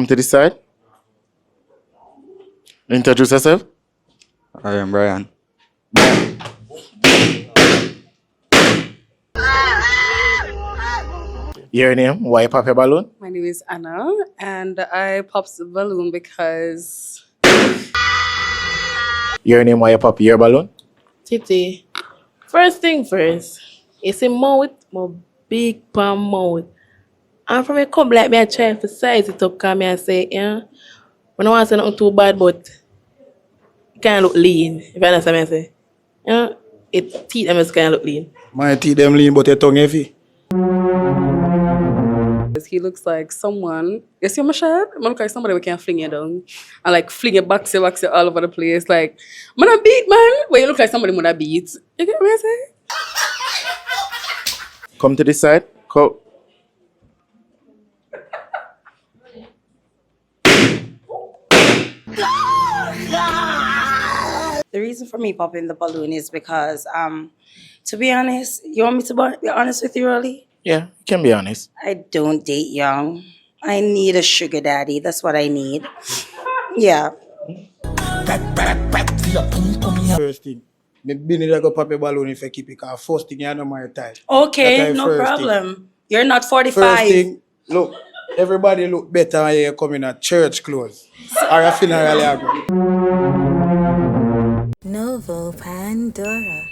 Come to this side. Introduce yourself. I am Brian. Your name? Why you pop your balloon? My name is Anna, and I popped the balloon because... Your name? Why you pop your balloon? Titi, first thing first, it's a mouth, my big palm mouth. And from a come like me, I try to size it up, come and say, yeah, when I want to say nothing too bad, but it kind of look lean, if you understand what I say. Yeah, it teeth them is kind of look lean. My teeth them lean, but your tongue heavy. He looks like someone... You see my shirt? I look like somebody who can fling you down. And like fling you back all over the place. Like, man, I beat, man. Well, you look like somebody would have beat. You get what I say? Come to this side. Come. The reason for me popping the balloon is because, to be honest, you want me to be honest with you, really? Yeah, you can be honest. I don't date young. I need a sugar daddy. That's what I need. Yeah. First thing, me been there go pop your balloon if I keep it. Cause first thing you know my time. Okay, That's no first problem. thing. You're not 45. First thing, look, everybody look better when you come in a church clothes or a funeral. You go. Novo Pandora.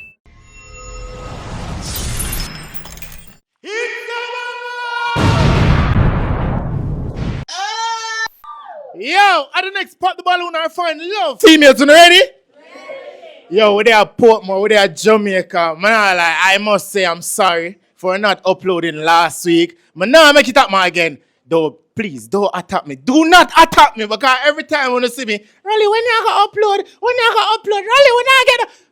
Yo, at the next pop the balloon I find love. Females, you ready? Yo, we there at Portmore, we there at Jamaica. Man, I must say I'm sorry for not uploading last week. Man, now make it up again. Though, please, don't attack me. Do not attack me because every time when you see me, Rolly, when you gonna upload? When you gonna upload? Rolly,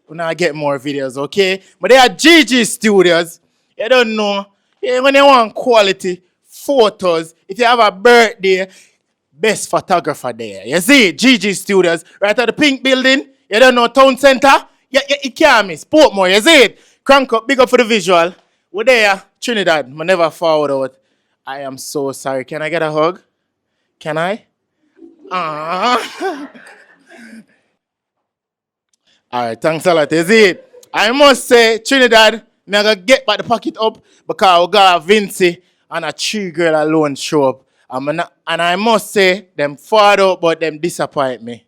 when I get more videos, okay? But they are GG Studios. You don't know. Yeah, when you want quality photos, if you have a birthday, best photographer there. You see, GG Studios, right at the pink building. You don't know town center. You can't miss. Portmore, you see it? Crank up, big up for the visual. We're there, Trinidad. I never forward out. I am so sorry. Can I get a hug? Can I? Alright, thanks a lot. You see it? I must say, Trinidad, I'm gonna get back the pocket up because we got Vinci and a 3 girl alone show up. And I must say, them forward out, but them disappoint me.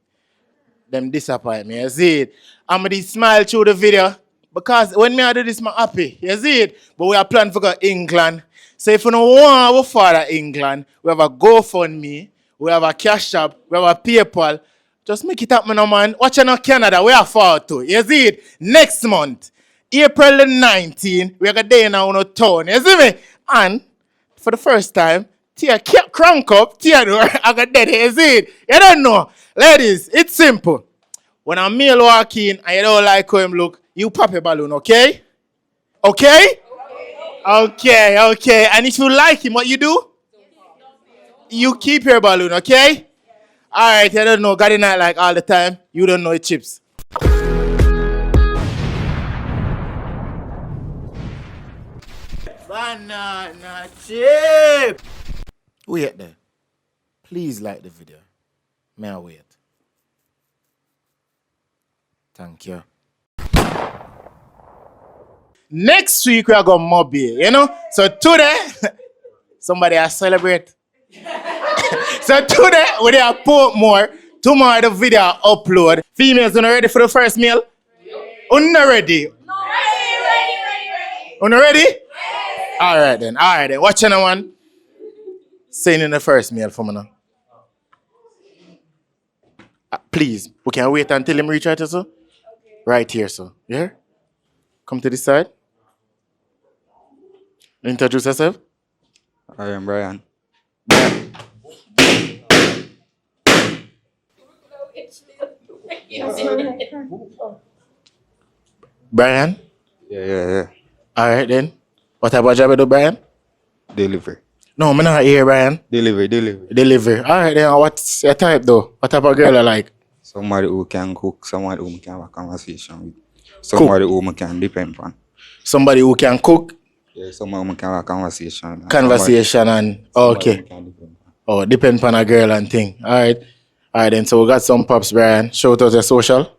You see it? I'm going to smile through the video because when me I do this, I'm happy. You see it? But we are planning to go to England. So if you don't want our father England, we have a GoFundMe, we have a Cash App, we have a PayPal. Just make it happen, man. Watch out Canada, we are forward to. You see it? Next month, April the 19th, we are going to day in our town. You see me? And for the first time, Tia crank up, Tia door, I got dead, you see it? You don't know. Ladies, it's simple. When a male walk in and you don't like how him look, you pop a balloon, okay? Okay? Okay. And if you like him, what you do? You keep your balloon, okay? Alright, I don't know, got it not like all the time. You don't know the chips. Banana chip! Wait there. Please like the video. May I wait? Thank you. Next week we are going to Mobile, you know? So today, somebody has celebrate. So today, we are Portmore. Tomorrow the video upload. Females, are you ready for the first meal? Are you ready? Are you ready? Yes. Alright then. Watch another one. Saying in the first meal for me now. Please, we can wait until him reach out to us. Okay. Right here, sir. Yeah? Come to this side. Introduce yourself. I am Brian. Brian? Yeah. Alright then. What about job you do, Brian? Delivery. No, I'm not here, Brian. Delivery. Alright then, what's your type though? What type of girl you like? Somebody who can cook, somebody who can have a conversation with. Somebody who can depend on. Somebody who can cook? Yeah, someone who can have a conversation. Conversation and okay. Oh, depend on a girl and thing. Alright. Alright then, so we got some pops, Brian. Shout out your social.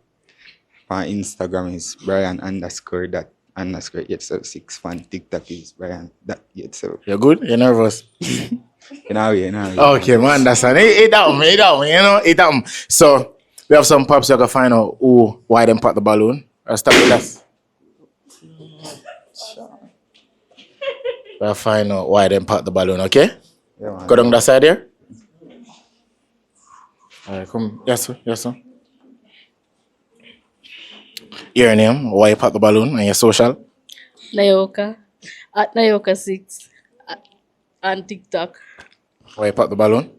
My Instagram is Brian_that_876. On TikTok is Brian_that876. You good? You nervous? You know. Okay, man, that's an it down, you know, it down. So we have some pops you can find out why them pop the balloon. I'll start with that. We'll find out why them pop the balloon, okay? Yeah, man. Go down that side there. Alright, come. Yes, sir. Yes, sir. Your name, why you pop the balloon, and your social. Nayoka at Nayoka6 on TikTok. Why you pop the balloon?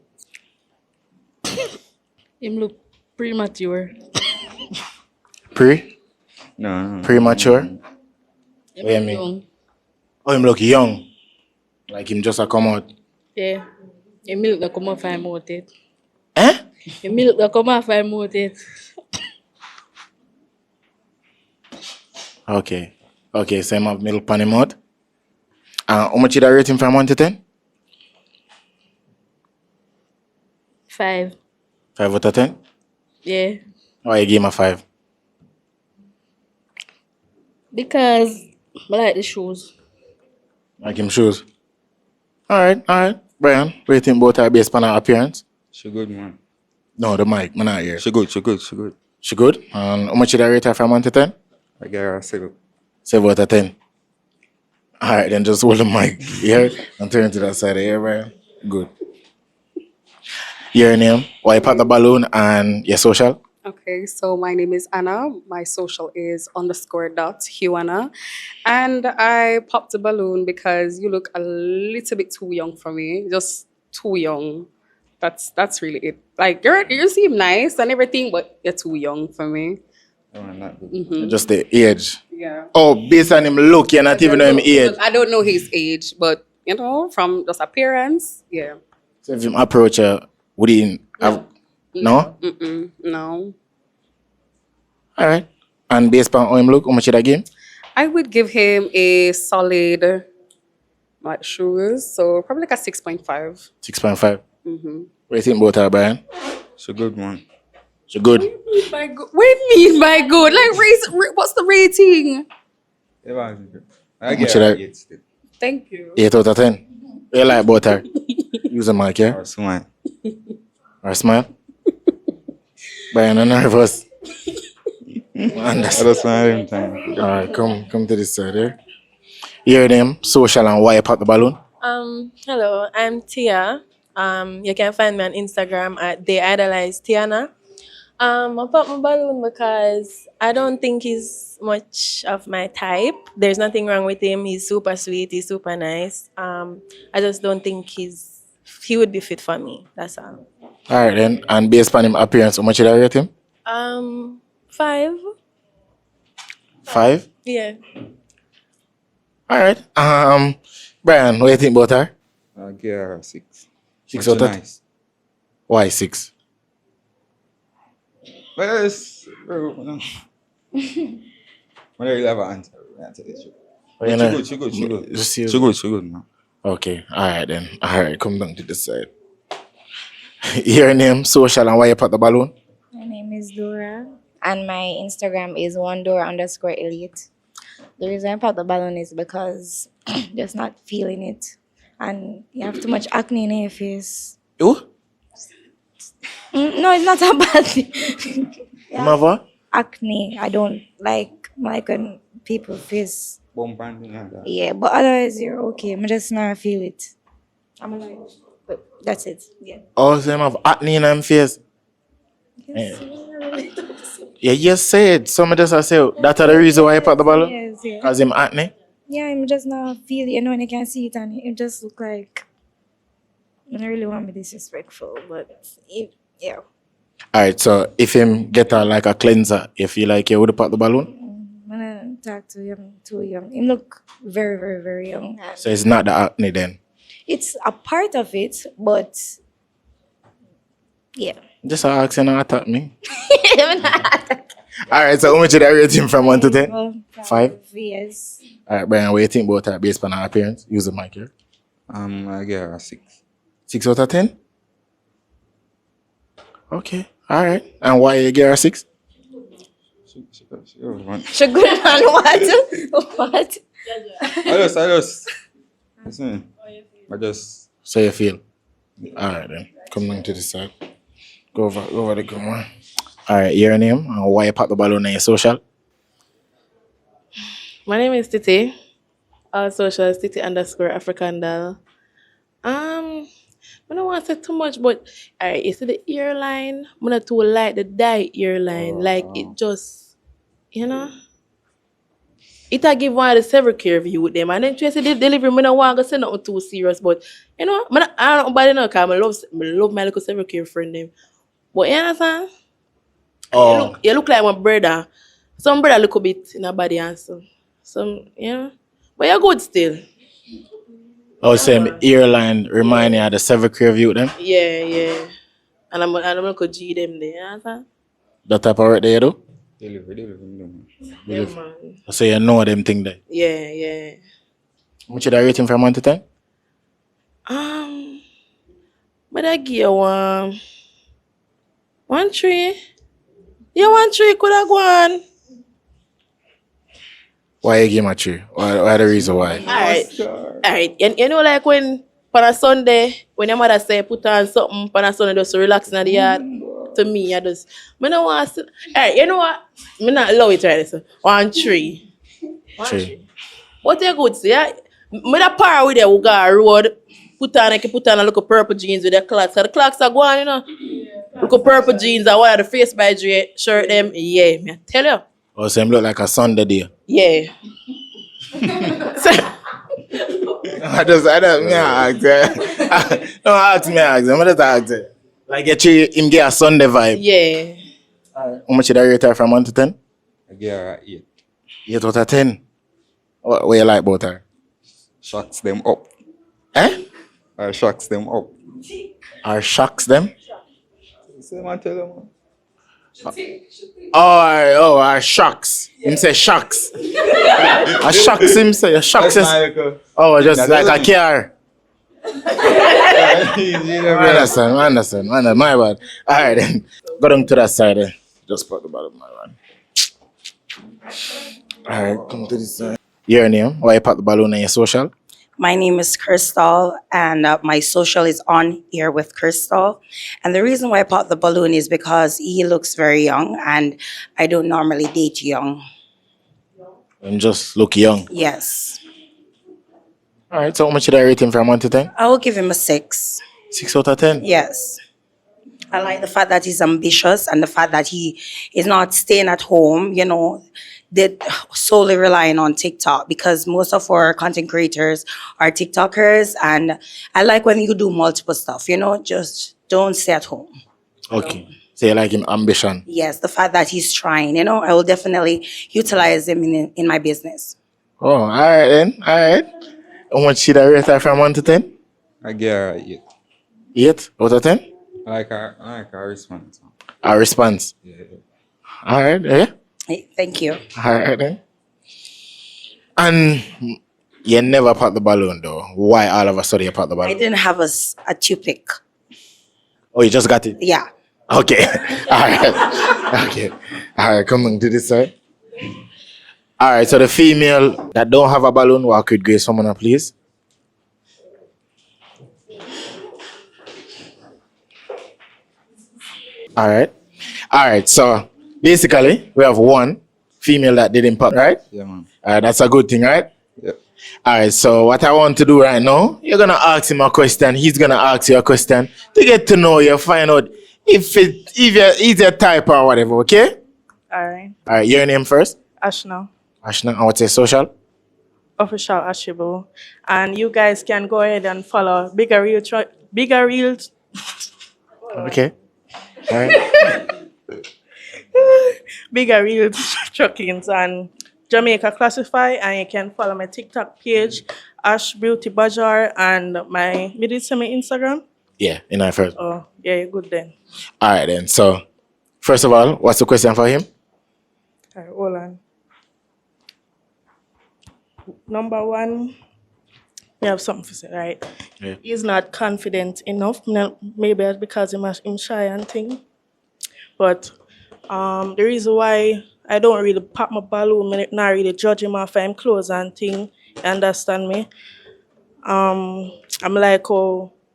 Him look premature. No. Premature? Him What you mean? young. Oh, him look young. Like him just a come out. Yeah. Him milk na come off I'm out it. Eh? Him milk na come off I'm out it. Okay. Okay, so him have milk pan him out. How much you da rate him from 1 to 10? 5. 5 out of 10? Yeah. Why you give him a 5? Because I like the shoes. Like him shoes. Alright. Brian, rate him both are based on her appearance. She good, man. No, the mic, man not here. She good. She good? And how much you da rate her from 1 to 10? I get her a 7. 7 out of 10. Alright, then just hold the mic here and turn to that side of here, Brian. Good. Your name, why you pop the balloon, and your social? Okay, so my name is Anna. My social is _Huana. And I popped a balloon because you look a little bit too young for me. Just too young. That's really it. Like you seem nice and everything, but you're too young for me. No, man, not good. Just the age. Yeah. Oh, based on him look, you're not even know him age. I don't know his age, but from just appearance, yeah. So if him approach you, would he have... No? No. Alright. And based on how him look, how much should I give him? I would give him a solid shoes, so probably like a 6.5. 6.5. What do you think about her, Brian? She good, man. She good? What do you mean by good? Like, what's the rating? Yeah, man. I Much get should her I- 8 still. Thank you. 8 out of 10. What you like about her? Use a mic, yeah? Or smile. Or smile? Brian, I'm nervous. Man, that's... I just smile every time. Alright, come to this side here. Your name, social, and why you pop the balloon? Hello, I'm Tia. You can find me on Instagram at They Idolize Tiana. I pop my balloon because I don't think he's much of my type. There's nothing wrong with him. He's super sweet. He's super nice. I just don't think he would be fit for me. That's all. Alright then, and based on him appearance, how much should I rate him? 5. 5? Yeah. Alright. Brian, what do you think about her? I get her a 6. 6 But out she of 10? nice. Why 6? But it's... When I really have an answer, I answer this. Well, you know, She good. just see- She good, man. Okay, alright then. Alright, come down to this side. Your name, social, and why you pop the balloon? My name is Dora, and my Instagram is @1Dora_Elliot. The reason I pop the balloon is because just not feeling it, and you have too much acne in your face. You? No, it's not a bad thing. Mother? Acne, I don't like when people face. Bump and thing like that. Yeah, but otherwise you're okay. I just not feel it. I'm like, but that's it. Yeah. Oh, so him have acne in him face? Yeah, you said. Some of this I say, that's the reason why you pop the balloon? Yes, yeah. Because him acne? Yeah, I'm just not feel it. You know, when you can see it, and it just look like. I don't really want to be disrespectful, but yeah. Alright, so if him get like a cleanser, you feel like you would pop the balloon? When I talk to him, too young. He look very, very, very young. So it's not the acne then? It's a part of it, but yeah. Just asking to attack me. Alright, so how much did I rate him from 1 to 10? Well, 5? Yes. Alright, Brian, what do you think about her based on her appearance? Use the mic here. I get her a 6. 6 out of 10? Okay. All right. And why you give her 6? She good on what? What? I just. Listen. I just. So you feel? All right then. Come down to this side. Go over the good one. All right. Your name and why you pop the balloon on your social? My name is Titi. All socials Titi underscore African doll. I don't want to say too much, but alright, you see the earline? I'm not too like the dye earline. Like it just, you know. It a give one of the several care view with them. And then Tracy the delivery, I don't want to say nothing too serious, but you know, I don't nobody know because I love my little several care friend them. But you understand? Oh. You look like my brother. Some brother look a bit in a body and some, you know. But you're good still. Oh, same earline remind you of the several curve view them? Yeah. And I'm going to G them there, you understand? That type of work there you do? Delivery. Yeah, man. So you know them thing there. Yeah. How much you rate him from 1 to 10? But I give you 1 3. Yeah, 1 3 could have gone. Why you give him a 3? Why the reason why? Alright. You know, like when on a Sunday, when your mother say put on something on a Sunday just to relax in the yard, to me, I just, I don't want to. Alright, you know what? I not allow it right so 1 3. 3. What you good say? I the par with you, we go a road, put on a little purple jeans with the clocks. So the clocks are going, you know. Look at purple jeans and one of the face by Dre shirt them. Yeah, me I tell you. Oh, so him look like a Sunday day. Yeah. I don't, me ask. No, ask me ask. I'm just ask. Like him get a Sunday vibe. Yeah. How much did I rate her from 1 to 10? I give her 8. 8 out of 10. What you like about her? Shocks them up. Eh? Or shocks them up. Or shocks them? Say man tell them. Or shocks. Him say shocks. A shocks him say. A shocks him. Oh, just like a car. I understand. My bad. Alright then. Go down to that side then. Just put the bottom, my man. Alright, come to this side. Your name? Why you put the balloon on your social? My name is Crystal, and my social is on here with Crystal. And the reason why I popped the balloon is because he looks very young, and I don't normally date young. And just look young. Yes. Alright, so how much should I rate him from 1 to 10? I will give him a 6. 6 out of 10? Yes. I like the fact that he's ambitious and the fact that he is not staying at home, you know, solely relying on TikTok, because most of our content creators are TikTokers, and I like when you do multiple stuff, you know, just don't stay at home. Okay. So you like him ambition? Yes, the fact that he's trying, you know, I will definitely utilize him in my business. Oh, alright then. Alright. How much should I rate her from 1 to 10? I give her 8. 8 out of 10? I like her response. A response. Yeah. Alright, yeah. Hey, thank you. Alright then. And you never popped the balloon though. Why all of a sudden you popped the I balloon? didn't have a toothpick. Oh, you just got it? Yeah. Okay. Alright. Okay. Alright, come on to this side. Alright, so the female that don't have a balloon, walk with Grace for me, please. Alright, so basically we have one female that didn't pop, right? Yeah, man. Alright, that's a good thing, right? Yeah. Alright, so what I want to do right now, you're gonna ask him a question, he's gonna ask you a question to get to know you, find out if he's your type or whatever, okay? Alright. Alright, your name first? Ashna. Ashna, and what's your social? Official Ashibu. And you guys can go ahead and follow Bigger Real. Okay. Alright. Bigger Real Truckings and Jamaica Classify, and you can follow my TikTok page, Ash Beauty Bajar, and my Instagram. Yeah, in our first. Oh, yeah, you're good then. Alright then. So first of all, what's the question for him? Alright, hold on. Number one, we have something to say, right? Yeah. He's not confident enough. Maybe it's because he's shy and thing. But the reason why I don't really pop my balloon, me not really judge him off him clothes and thing, you understand me? I'm like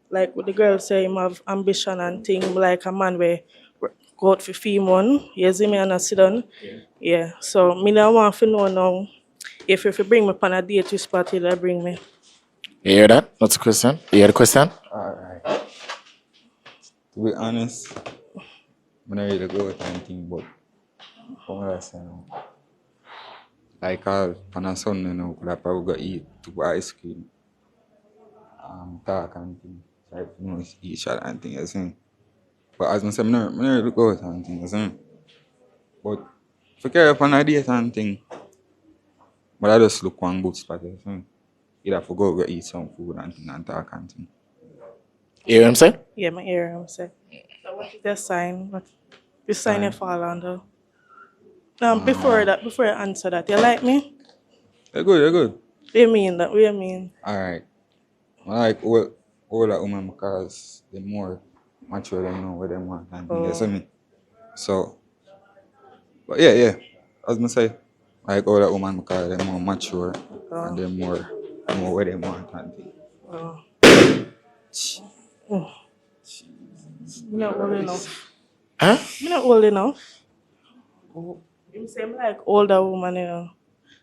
like what the girl say, him have ambition and thing, I'm like a man where go out for female, you see me and I sit down. Yeah. So me don't want to know now if you bring me on a date to spot you'll bring me. You hear that? What's the question? You hear the question? Alright. To be honest, I'm not really go with anything, but what I say now. Like on a Sunday now, could I probably go eat to ice cream, talk and things. Like, you know, each other and things, you see. But as I say, I'm not really go with anything, you see. But if I care upon a date and thing, but I just look one good spot, you see. Either for go eat some food and thing and talk and thing. You hear what I'm saying? Yeah, my ear, I'm saying. So what is the sign? What the sign you fall under? Before I answer that, you like me? They're good. What do you mean that? What do you mean? Alright. I like older women because they're more mature, they know what they want and things, you see me? So, but yeah. As I say, like older women because they're more mature and they're more what they want and things. I'm not old enough. Huh? I'm not old enough. You say I'm like older woman, you know.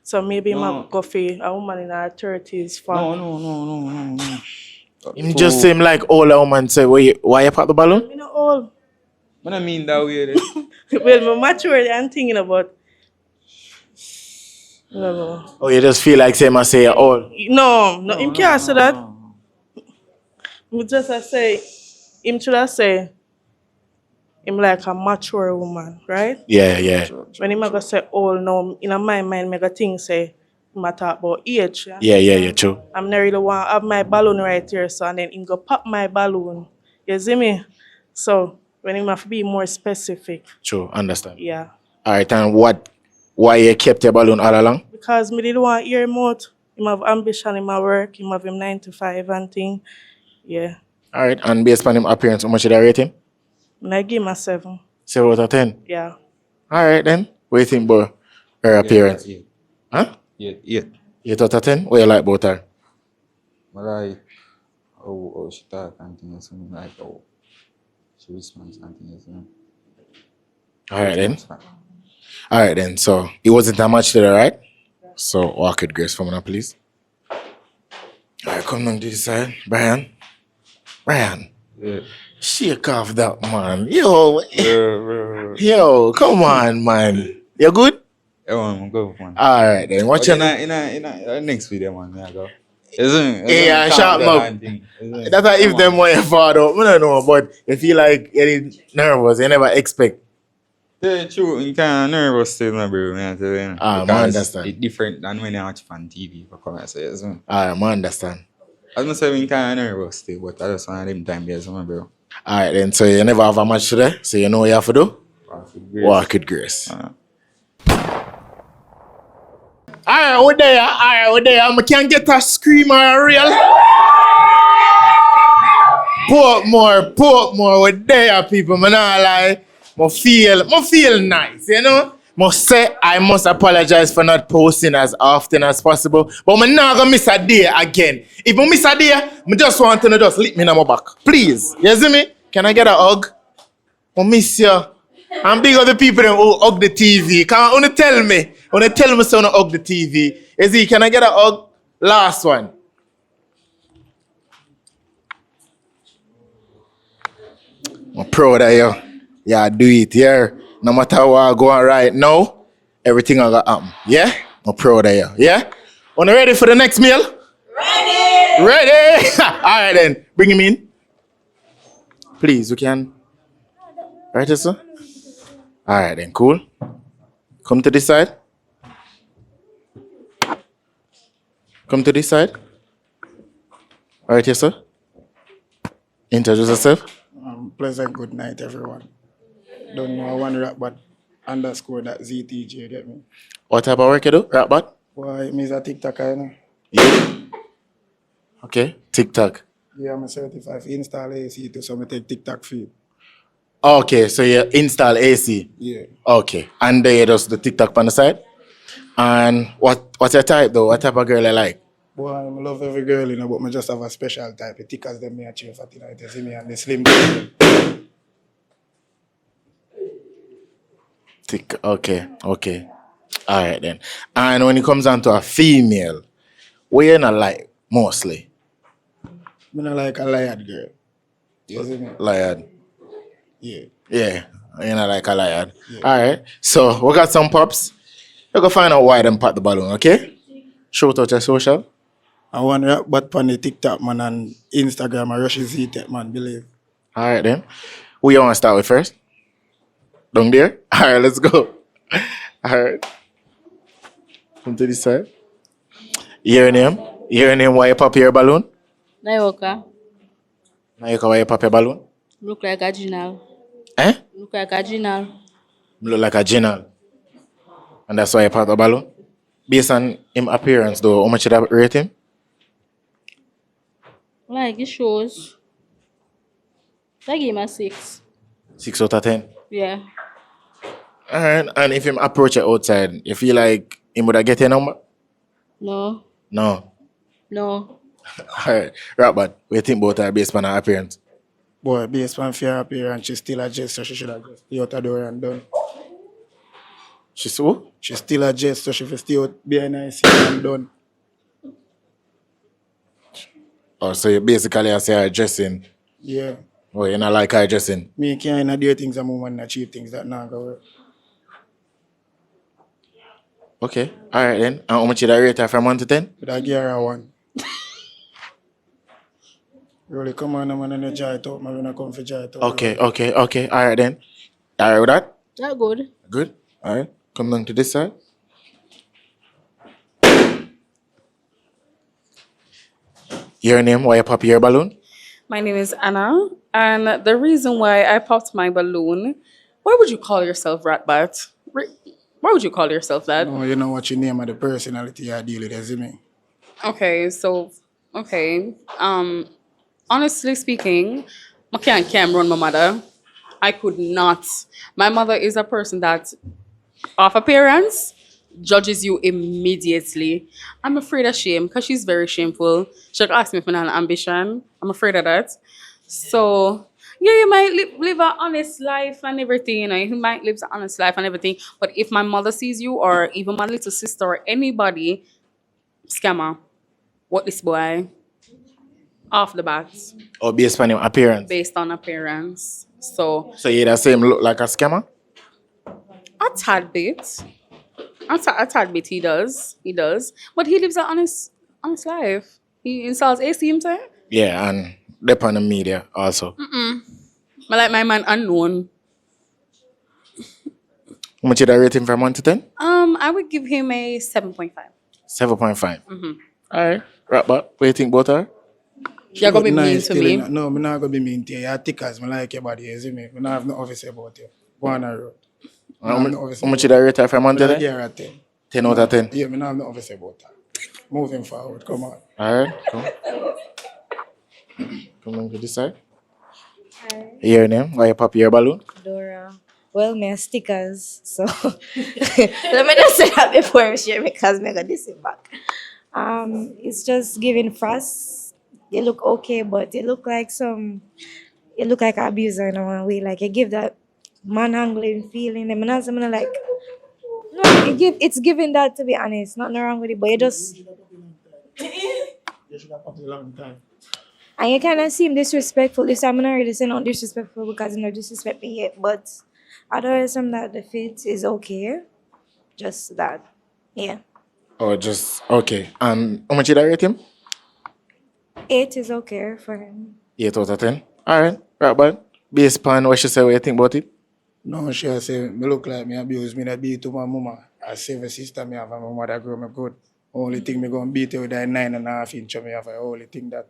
So maybe I'm go for a woman in her 30s. No. You just seem like older woman say, why you pop the balloon? I'm not old. What I mean that way. Well, I'm mature and thinking about. No. Oh, you just feel like same as say you're old? No, him can't say that. Me just say, him should have say, him like a mature woman, right? Yeah. When him go say old now, in my mind, I go think say, him a talk about age. Yeah, true. I'm not really want to have my balloon right here, so and then him go pop my balloon. You see me? So when him have to be more specific. True, understand. Yeah. Alright, and why you kept your balloon all along? Because me didn't want to hear him out. Him have ambition in my work, him have him 9 to 5 and thing. Yeah. Alright, and based on him appearance, how much did I rate him? And I give him a 7. 7 out of 10? Yeah. Alright then. What do you think about her appearance? Yeah. Huh? 8. 8 out of 10? What you like about her? I like how she talk and things, you know, like how she responds and things, you know. Alright then. So it wasn't that much today, right? So walk with grace for me now, please. Alright, come down to this side. Brian. Yeah. Shake off that man. Yo, come on, man. You good? Yeah, I'm good, man. Alright then. Watch your in next video, man, I go. Yeah, sharp up. That's why if them want you fall out, I don't know, but if you like getting nervous, you never expect. Yeah, true. You kind of nervous still, no, bro. Man, because I understand. it's different than when you watch fan TV. For come and say, so. I understand. I was saying, kind of nervous still, but I just want them time there, so, bro. Alright then, so you never have a match today, so you know what you have to do? Walk with grace. Alright, we're there. I can't get a screamer real. Portmore, we're there, people. Man, I lie. I feel nice, you know? I must apologize for not posting as often as possible. But I'm not gonna miss a day again. If I miss a day, I just want to just lick me in my back. Please. You see me? Can I get a hug? I miss you. I'm big of the people who hug the TV. Can you tell me? So I hug the TV. You see, can I get a hug? Last one. I'm proud of you. Yeah, do it here. No matter what I go on right now, everything I got happen. Yeah? I'm proud of you. Yeah? Are you ready for the next meal? Ready? Alright then. Bring him in. Please, we can. Right, sir? Alright then, cool. Come to this side. Come to this side. Alright, yes, sir. Introduce yourself. Pleasant good night, everyone. Don't know one rap, but underscore that ZTJ, get me? What type of work you do? Rap bot? Why, me is a TikToker, you know? Yeah. Okay, TikTok. Yeah, I'm a certified install AC to so I take TikTok feed. Okay, so you install AC. Yeah. Okay, and then you just the TikTok on the side. And what's your type though? What type of girl you like? Boy, I love every girl, you know, but I just have a special type. The thick as them me achieve for tonight, you see me, and the slim girl. Thick. Okay. All right then. And when it comes down to a female, what you not like mostly? Me not like a liar girl. You see me? Liard. Yeah. Yeah. You not like a liard. All right. So we got some pops. You go find out why them pop the balloon. Okay. Shout out your social. I want rap but on the TikTok, man, and Instagram, I rush Z-Tech, man, believe. All right then. Who you want to start with first? Down there? All right, let's go. All right. Come to this side. Your name? Why you pop your balloon? Nayoka. Nayoka, why you pop your balloon? Look like a Ginal. Eh? Look like a Ginal. Look like a general. And that's why you pop the balloon? Based on him appearance though, how much should I rate him? Like it shows. I give him a 6. 6 out of 10. Yeah. And if him approach you outside, you feel like him would get your number? No. No. No. Alright. Right, but what you think about her based on her appearance? Boy, based on fair appearance, she still adjust, so she should have just stay out the door and done. She's who? She still adjust, so she should stay out behind her and done. Oh, so you basically say her dressing. Yeah. Oh, you not like her dressing? Me can't do things a woman and achieve things that not go work. Okay. Alright then. And how much did I rate her from 1 to 10? But I give her a 1. Really, come on, man, and enjoy it out. Man, when I come for joy it out. Okay. Alright then. Alright with that? That good. Good. Alright. Come down to this side. Your name, why you pop your balloon? My name is Anna, and the reason why I popped my balloon, why would you call yourself Ratbat? Why would you call yourself that? No, you know what your name of the personality you deal with, you see me? Okay, so, okay. Honestly speaking, I can't run my mother. I could not. My mother is a person that, off appearance, judges you immediately. I'm afraid of shame because she's very shameful. She'll ask me if I have an ambition. I'm afraid of that. So, yeah, you might live an honest life and everything, you know, you might live an honest life and everything. But if my mother sees you, or even my little sister or anybody, scammer, what this boy? Off the bat. Or based on your appearance? Based on appearance. So you the same look like a scammer? a tad bit. A tad bit he does. But he lives an honest life. He installs AC himself. Yeah, and dep on the media also. I like my man unknown. How much did I rate him from 1 to 10? I would give him a 7.5. 7.5. Alright. Right, but what do you think about her? You're gonna be mean Nice to still, me. you know. No, I'm not gonna be mean to you. You're thick as me like your body, you see me? I don't have nothing to say about you. Go on the road. How much did I rate her from 1 to I 10? give her a 10. 10 out of 10. Yeah, I don't have nothing to say about that. Moving forward, come on. Alright, come. Come on to this side. Your name? Why you pop your balloon? Dora. Well, me stickers, so let me just say that before I share because me got this back. It's just giving frost. They look okay, but they look like an abuser in one way. Like you give that manhandling feeling. I'm not something like no, it's giving that, to be honest. Nothing wrong with it, but you just You should have popped a long time. and you kind of seem disrespectful. This time I'm not really saying not disrespectful because you don't disrespect me yet, but otherwise some that the fit is okay. Just that. Yeah. Oh, just okay. How much did I rate him? 8 is okay for him. 8 out of 10. Alright, right, but based upon what she said, what you think about it? No, she say, me look like me abuse me that beat to my mama. I save a sister me have a mama that grow me good. Only thing me gonna beat her with that 9.5 inch me have a only thing that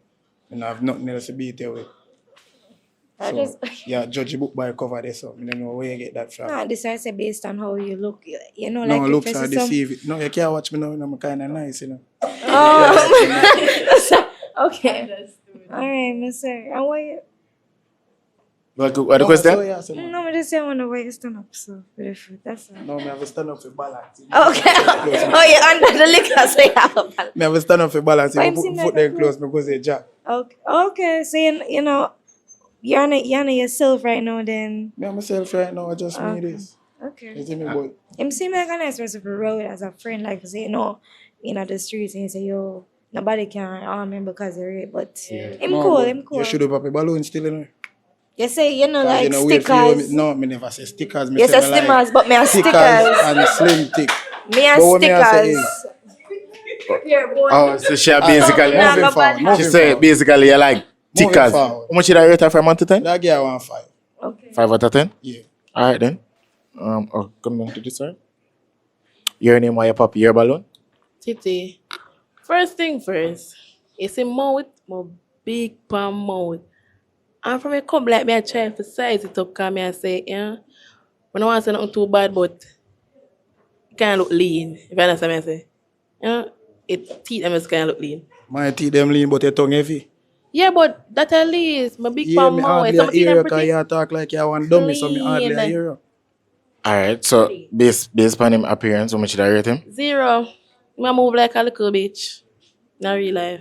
I have nothing else to beat her with. So, yeah, judge a book by cover there, so I don't know where you get that from. Nah, this I say based on how you look. You know, No, like looks if are I see some... deceiving. No, you can't watch me now, I'm kinda nice, you know. Oh, okay. All right, Mister. And why? What the question? No, I just say I want to wait to stand up, so with the fruit, that's all. No, me have to stand up for balance. Okay. Oh, you're under the liquor, so you have a balance. Me have to stand up for balance. But If him you seem put like foot there a close, me go say Jack. Okay, so you know, you're on yourself right now then. Me and myself right now, I just me this. Okay. You see me, boy? Him seem like a nice person to roll with as a friend, like say, you know, the streets and you say, yo, nobody can harm him because of it, but him No, cool, but him cool. You should have pop a balloon still, you know. You say, you know, 'Cause like you know, wait for you, stickers. no, me never say stickers. Me You say me like stickers, but me a stickers stickers. and slim thick. Me and But what me a say stickers. Oh, so she basically. Nah, Moving go forward, bad. She moving said forward. basically you like Moving tickers. How forward. much did I rate her from 1 to 10? That girl want 5. Okay. 5 out of 10? Yeah. Alright then. Come down to this side. Your name, why you pop your balloon? Titi. First thing first, it's a mouth, my big palm mouth. And from a come like me, I try to size it up, come and say, yeah, when I want to say nothing too bad, but it can look lean, if you understand what I say. Yeah, it teeth them is kind of look lean. My teeth them lean, but your tongue heavy. Yeah, but that at least, my big Yeah, palm me mouth, hardly some a teeth hear them you 'cause pretty you talk like you want dummy, so me hardly a clean. hear you. Alright, so based on him appearance, how much did I rate him? 0. I move like a little bitch. Not real life.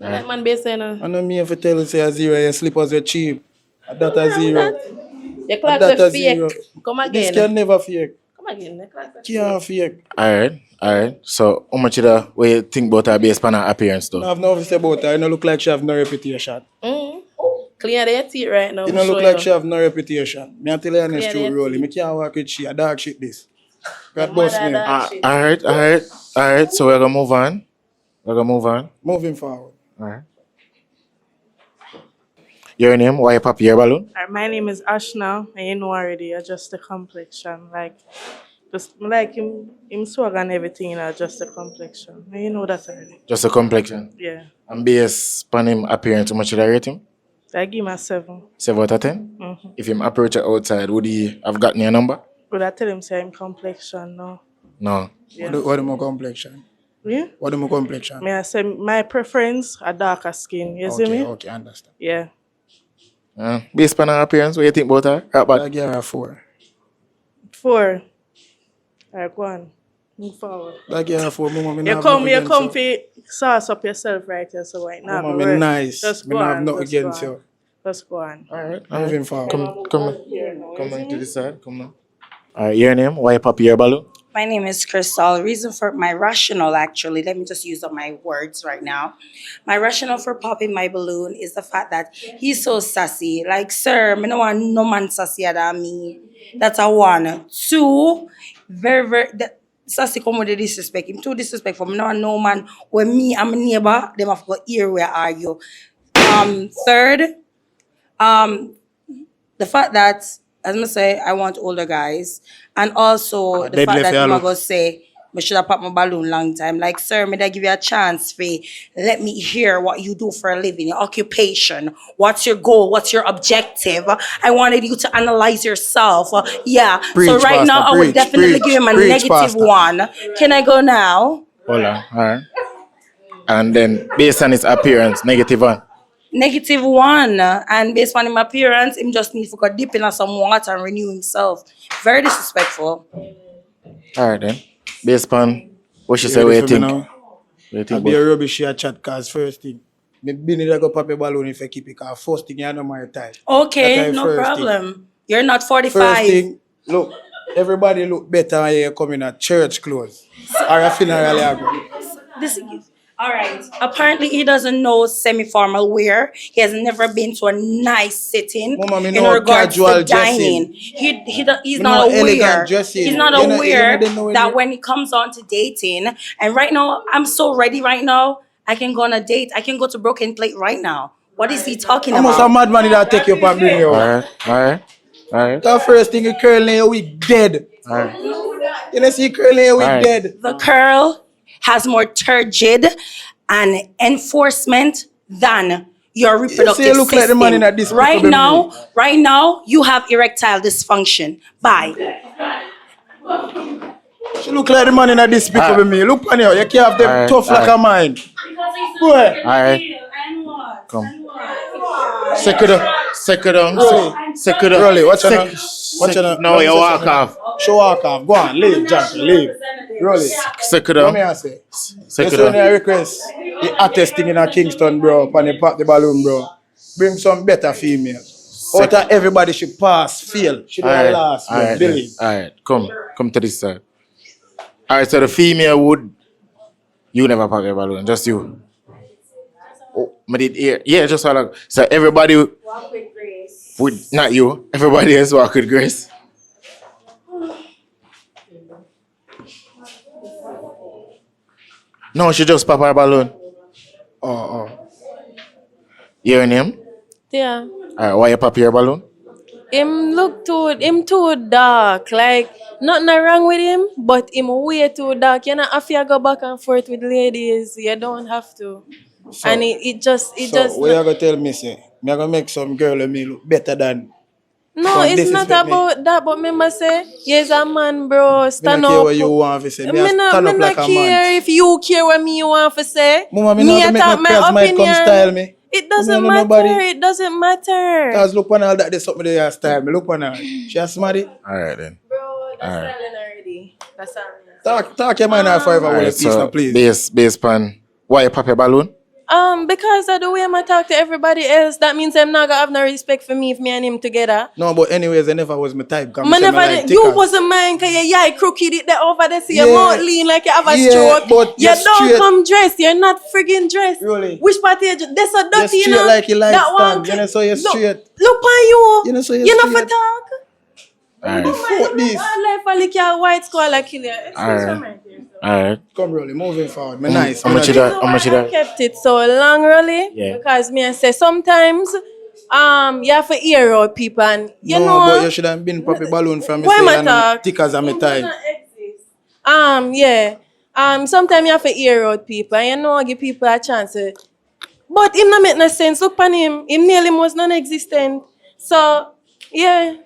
Right. Like man based on I know me if you tell you say a 0, your slippers were cheap. That a 0. your clock That is a 0. fake. Come This again. can never fake. Come again. The clock is Can't fake. Alright. So how much what you think about her based on her appearance I though? have nothing to say about her. You don't look like she have no reputation. Clean their teeth right now. You don't show look like she have no reputation. Me I tell you honest Clear truth, that Rolly. Me can't work with she. A dog shit this. God Mother boss me. dog shit. Alright. So we're gonna move on. Moving forward. Alright. Your name, why you pop your balloon? My name is Ashna, and you know already, adjust the complexion. Like, just like him swag and everything, adjust the complexion. And you know that already. Just a complexion. Yeah. And based on him appearance, how much should I rate him? I give him a 7. 7 out of 10? Mm-hmm. If him approach her outside, would he have gotten your number? But I tell him say him complexion, no. No. Yeah. What do my complexion? Yeah? What do my complexion? May I say my preference a darker skin. You see me? Okay, understand. Yeah. Based on her appearance, what you think about her? Right, I but give her a 4. 4. Alright, go on. Move forward. I give her a 4. Mama, me You not have come, nothing you against come you. for sauce up yourself right here, so right now. Mama, me nice. Just Me go not have on. nothing Just go against on. you. Just go on. alright. Moving forward. Come on to this side. Come on. Alright, your name, why you pop your balloon? My name is Crystal. Reason for my rationale, actually, let me just use up my words right now. My rationale for popping my balloon is the fact that he's so sassy. Like, sir, I don't want no man sassier than me. That's a 1. 2, very, sassy come with the disrespect. Him too disrespectful. I don't want no man where me and my neighbor, them have got ear where are you. Third, the fact that, as I say, I want older guys. And also the fact that I'm going to say, I should have popped my balloon long time. Like, sir, may I give you a chance for let me hear what you do for a living, your occupation, what's your goal, what's your objective. I wanted you to analyze yourself. Yeah. Preach, so right Pastor, now, I would definitely give him a preach, negative Pastor. 1. Can I go now? Hold on. Alright. And then based on his appearance, -1. -1. And based on his appearance, him just need to go dip in some water and renew himself. Very disrespectful. Alright then. Based on what she You say, what ready you for me think? now? What you I think be about? a rubbish here chat cause first thing. Me been there go pop a balloon if I keep it cause first thing you know my time. Okay, That no first problem. You're not First 45. thing, look, everybody look better when you come in a church clothes or a funeral you go. All right. Apparently, he doesn't know semi-formal wear. He has never been to a nice sitting Mama, me in know regards casual to dining. dressing. He's Me not know elegant aware. dressing. He's not You know- aware you know that when it comes on to dating, and right now, I'm so ready right now, I can go on a date. I can go to Broken Plate right now. What is he talking Almost a about? madman that take you up and bring you out. Alright. The first thing you curl in your wig dead. Alright. You know see curl in your wig Alright. dead. The curl has more turgid and enforcement than your reproductive you look like the man system. in that despicable Right now, you have erectile dysfunction. Bye. She look like the man in a despicable me. Look on you. You can't have them Alright, tough like a mine. Boy. Alright. Come. Second. Second down. Rolly. Second down. Rolly, watch out. Watch out. No, you walk off. Show walk off. Go on, leave, Jack, leave. Rolly. Second What down. me I say? Second That's when I down. request the hottest thing in a Kingston, bro, and they pop the balloon, bro. Bring some better female. Out of everybody should pass, fail. Should have last, bro. Alright, Believe. alright. Come to this side. Alright, so the female would you never pop your balloon, just you. Oh, I did hear. Yeah, just all like so everybody Walk with grace. would not you. Everybody else walk with grace. No, she just pop her balloon. Oh. Your name? Yeah. Alright, why you pop your balloon? Him too dark. Like nothing wrong with him, but him way too dark. You know, if you go back and forth with ladies, you don't have to. So, And it just what you gonna tell me, say? Me gonna make some girl and me look better than. no, Don't it's not disrespect me. about that. But remember, say, yes, a man, bro. Me Stand not care up. what you want to say. Me Me stand not up like a care man. if you care what me you want to say. Mama, me not make talk no plasmide come style me. It Me doesn't no matter. nobody. It doesn't matter. Cause look on all that there's something there style. Me look on her. She a smarty. Alright then. Bro, that's Alright. styling already. That's all. Talk your mind out forever. Alright, Peace now, so please. base pan. Why you pop your balloon? Because of the way I talk to everybody else, that means I'm not gonna have no respect for me if me and him together. No, but anyways, I never was my type. Come Man, say me never like did. You tickers. wasn't mine because your eye crooked it there over there, so your Yeah. mouth lean like you have a Yeah, stroke. but You you're don't straight. come dressed. You're not friggin' dressed. Really? Which part you just? That's a You're dirty, you straight know. like you like that stand. You know, so you're straight. Look on you. You know, so you're You know for straight. talk. Alright. Fuck this. Life I lick your white squall like kill you. Alright. Alright. Come, really, moving forward. Me nice. How me much not- you that? How much you I that? kept it so long, really. Yeah. Because me I say sometimes, you have to hear out people and you no, know. but you should have been poppy balloon from me. Why say, my and talk? thick as I'm a type. Yeah. Sometimes you have to hear out people and you know give people a chance. But him not make no sense. Look on him. Him nearly was non-existent. So yeah.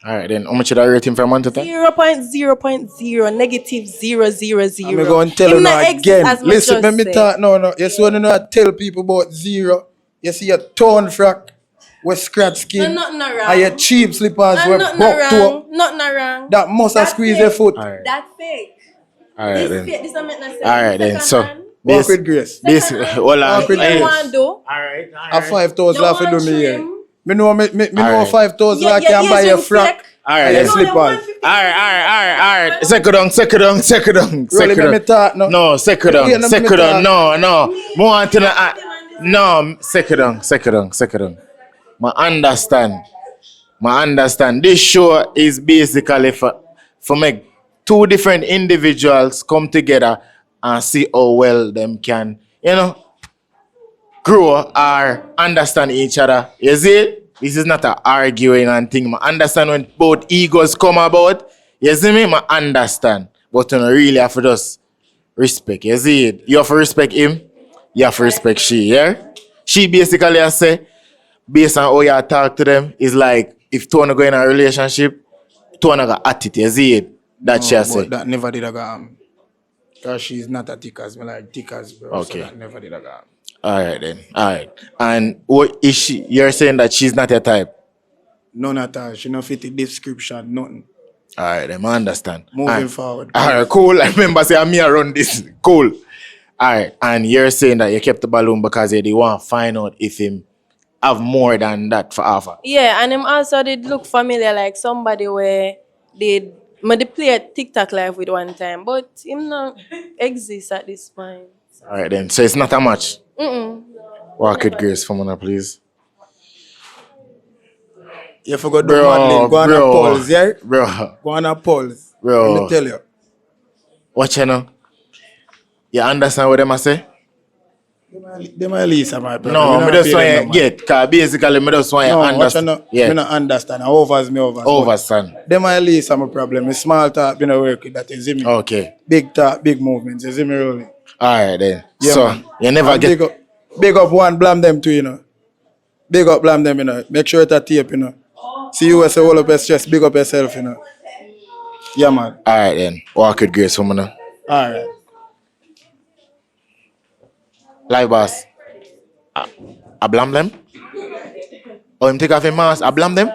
Alright then. How much you that rate him from 1 to 10? 0.0.0 negative 0.000. I'm going to tell you Him now not exist again. as much Listen, as let me say. talk. No. You see when you know I tell people about zero, you see your torn frack with scratch skin. No, nothing wrong. And your cheap slippers And with nothing buck wrong. to Nothing wrong. that must have That's squeezed fake. your foot. Alright. That's fake. Alright This then. fake. This don't make no sense. Alright then. So Walk with grace. base hold on. Walk with What you grace. want to do? Alright. A 5,000 You laugh to do want me here. trim? Me know know Alright. 5,000 Yeah, I yeah, can yeah, buy your you frack fake. Alright and your then. slippers. Alright. Second down. Really, let me talk now. No, second Yeah, down. let me Second down. talk. No. More on to the no, second down. I understand. This show is basically for make two different individuals come together and see how well them can, grow or understand each other. You see? This is not a arguing and thing. I understand when both egos come about. You see me? I understand. But you really have to just respect. You see it? You have to respect him. You have to respect she, yeah? She basically I say, based on how you talk to them, is like if two wanna go in a relationship, two wanna got attitude. You see it? That she No, say. but that never did a go. Because she's not a tickers. Me like tickers, bro. Okay. So that never did a go. Alright then. Alright. And what is she? You're saying that she's not your type. None at all. She no fit the description, nothing. Alright, then I understand. Moving forward. Alright, cool. I remember saying me around this. Cool. Alright, and you're saying that you kept the balloon because you want to find out if him have more than that for offer. Yeah, and him also did look familiar like somebody where they play a TikTok live with one time, but him not exist at this point. Alright then. So it's not a match. Mm-mm. Walk with grace for me, please. You forgot do modeling. Go on a pulse, yeah? Bro. Go on a pulse. Bro. Let me tell you. Watch you now. You understand what them I say? They might lease my brother. No, Me I not just pay want them you no man. get. Because basically, I just want you No, watch understand. no. Yeah. Me not understand. Overs me overs. Overstand. They might lease my problem. Me small talk, me no work with that. You see me? Okay. Big talk, big movements. You see me rolling? Alright then. Yeah, so man. you never And get. big up one, blame them too, you know. Big up, blame them, you know. Make sure it's a tape, you know. See you as a whole up your stress, big up yourself, you know. Yeah, man. Alright then. Walk with grace for me now. Alright. Live boss. I blame them? Or him take off his mask, I blame them?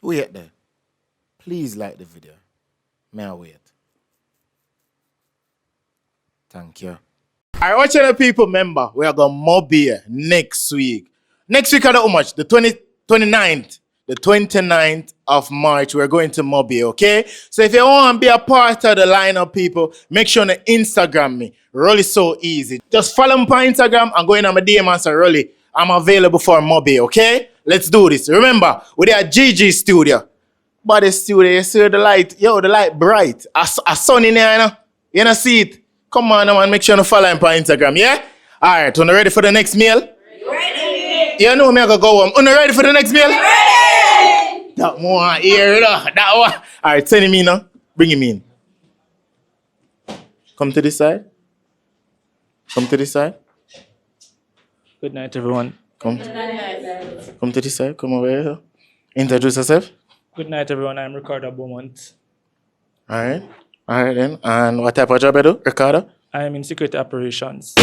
Wait there. Please like the video. May I wait? Thank you. Alright, what channel people remember? We are going to Mobile next week. Next week, how much? The 29th. The 29th of March, we're going to Mobile, okay? So if you want to be a part of the lineup, people, make sure to Instagram me. Really so easy. Just follow me on Instagram and go in on my DM and say, Rolly, I'm available for Mobile, okay? Let's do this. Remember, we're at GG Studio. But the studio, you see the light? Yo, the light bright. A sun in there, you know? You know, see it? Come on, man, make sure to follow him on Instagram, yeah? All right, you ready for the next meal? Ready. You know me, I go home. You ready for the next meal? Ready. That one here, that one. All right, send him in now. Bring him in. Come to this side. Come to this side. Good night, everyone. Come to this side. Come over here. Introduce yourself. Good night, everyone. I'm Ricardo Beaumont. All right. All right, then. And what type of job you do, Ricardo? I am in security operations.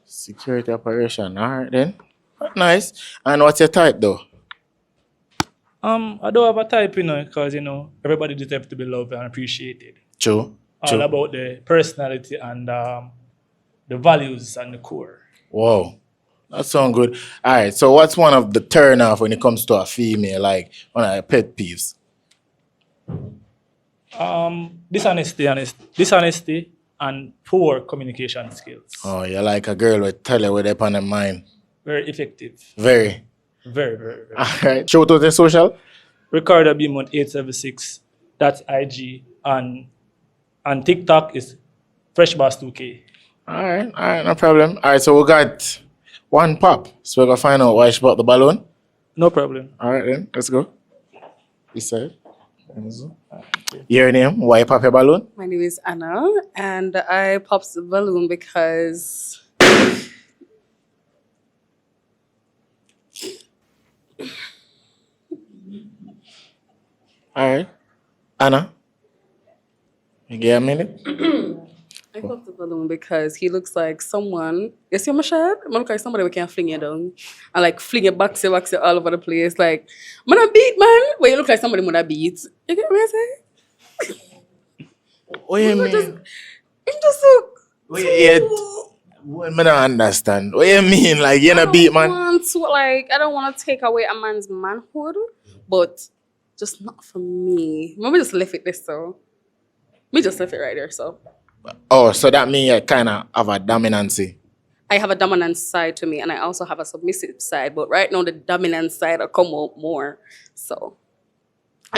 Security operation. All right, then. Nice. And what's your type, though? I don't have a type, because, everybody deserves to be loved and appreciated. True. All about the personality and the values and the core. Wow. That sounds good. All right, so what's one of the turn-off when it comes to a female, like one of her pet peeves? Dishonesty and poor communication skills. Oh, you're like a girl with tell you what they're on their mind. Very effective. Very. Very, very, very. All right. Show to the social. Ricardo Beaumont 876. That's IG. And TikTok is FreshBoss2K. All right, no problem. All right, so we got one pop. So we're going to find out why she bought the balloon. No problem. All right, then. Let's go. This side. Your name? Why you pop your balloon? My name is Anna, and I popped the balloon because All right. Anna? You get a minute? I popped the balloon because he looks like someone. You see my shirt? I look like somebody who can fling you down and like fling you back all over the place. Like, I'm gonna beat, man. Well, you look like somebody gonna beat. You get what I say? What you mean? It just look. I don't understand. What you mean? Like, you're not beat, man? I don't want to take away a man's manhood, but just not for me. Maybe just left it this so. Me just left it right there, so. Oh, so that means you kind of have a dominancy. I have a dominant side to me, and I also have a submissive side. But right now, the dominant side will come out more. So,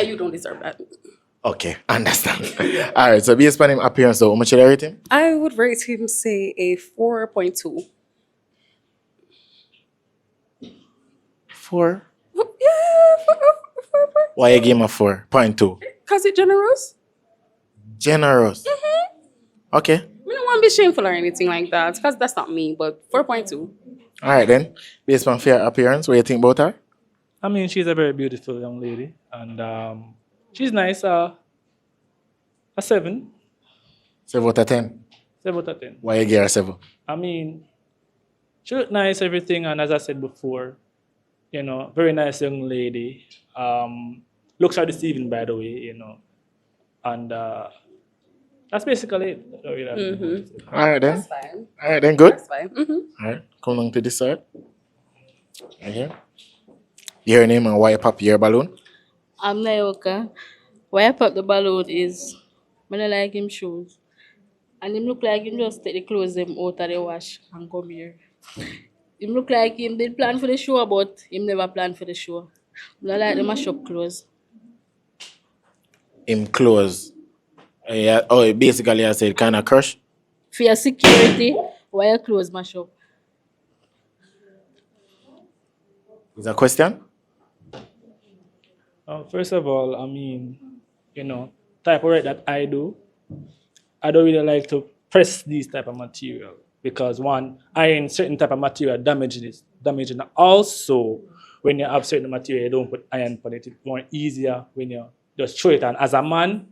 you don't deserve that. Okay, understand. All right, so based on him appearance, so how much should I rate him? I would rate him, say, a 4.2. 4? Yeah, 4. Why you give him a 4.2? Because it's generous. Generous. Okay. I don't want to be shameful or anything like that, because that's not me, but 4.2. All right, then. Based on fair appearance, what do you think about her? I mean, she's a very beautiful young lady, and she's nice. A 7. 7 out of 10. 7 out of 10. Why you give her 7? I mean, she looked nice, everything, and as I said before, very nice young lady. Looks are deceiving, by the way, and that's basically it. All right, then. That's fine. All right, then, good. That's fine. All right, come on to this side. Right here. Your name and why you pop your balloon? I'm Nayoka. Why I pop the balloon is I don't like him shoes. And him look like him just take the clothes them out of the wash and come here. Him look like him did plan for the show, but him never planned for the show. I don't like the mash up clothes. Him clothes. Yeah, oh, basically I said kind of crush. For your security, why your clothes mash up? Is that a question? First of all, I mean, type of work that I do, I don't really like to press these type of material because one, iron certain type of material damages. And also, when you have certain material, you don't put iron on it. It's more easier when you just throw it on. As a man,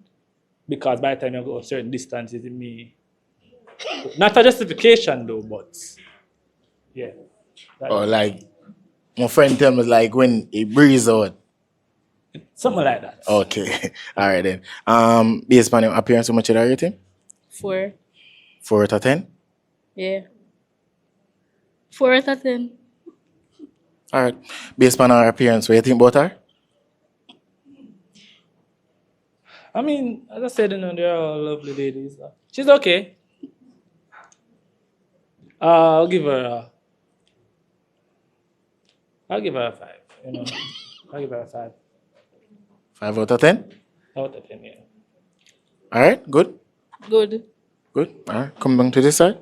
because by the time you go a certain distance, it may not a justification though, but yeah. Or like my friend tell me like when it breeze out. Something like that. Okay. All right then. Based on him appearance, how much did I rate him? 4. 4 out of 10. Yeah. 4 out of 10. All right. Based on her appearance, what do you think about her? I mean, as I said, they're all lovely ladies. She's okay. I'll give her a 5. I'll give her a 5 5 out of 10. out of 10. Yeah. All right. Good. Good. Good. All right. Come down to this side.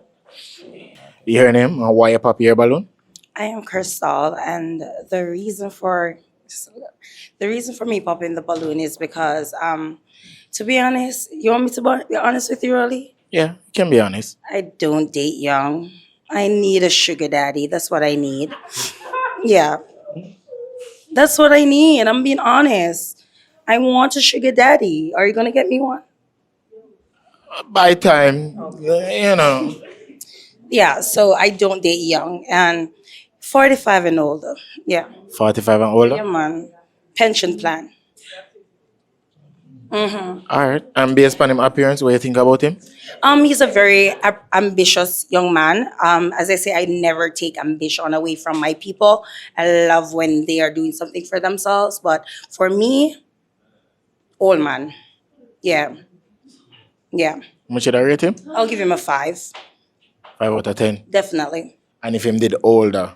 You hear name and why you pop your balloon? I am Crystal, and the reason for me popping the balloon is because, to be honest, you want me to be honest with you, Rolly? Yeah, you can be honest. I don't date young. I need a sugar daddy. That's what I need. Yeah, that's what I need. I'm being honest. I want a sugar daddy. Are you gonna get me one? By time, you know. Yeah. So I don't date young and 45 and older. Yeah. 45 and older. Yeah, man. Pension plan. All right. And based on him appearance, what do you think about him? He's a very ambitious young man. As I say, I never take ambition away from my people. I love when they are doing something for themselves. But for me, old man. Yeah. Yeah. How much should I rate him? I'll give him a 5. 5 out of 10. Definitely. And if him did older?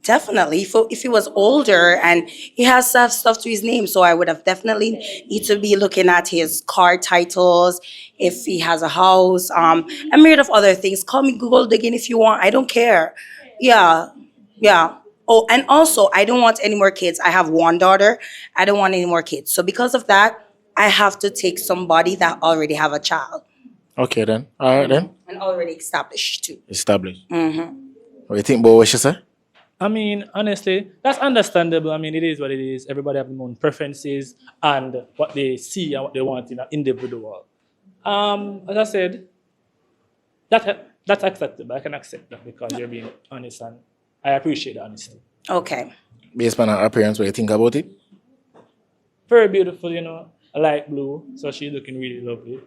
Definitely. If he was older and he has to have stuff to his name, so I would have definitely need to be looking at his car titles, if he has a house, and myriad of other things. Call me Google again if you want. I don't care. Yeah. Yeah. Oh, and also I don't want any more kids. I have one daughter. I don't want any more kids. So because of that, I have to take somebody that already have a child Okay then. All right then. and already established too. Established. Mm-hmm. What do you think about what she said? I mean, honestly, that's understandable. I mean, it is what it is. Everybody have their own preferences and what they see and what they want in an individual. As I said, that's acceptable. I can accept that because you're being honest, and I appreciate the honesty. Okay. Based on her appearance, what do you think about it? Very beautiful, a light blue, so she's looking really lovely.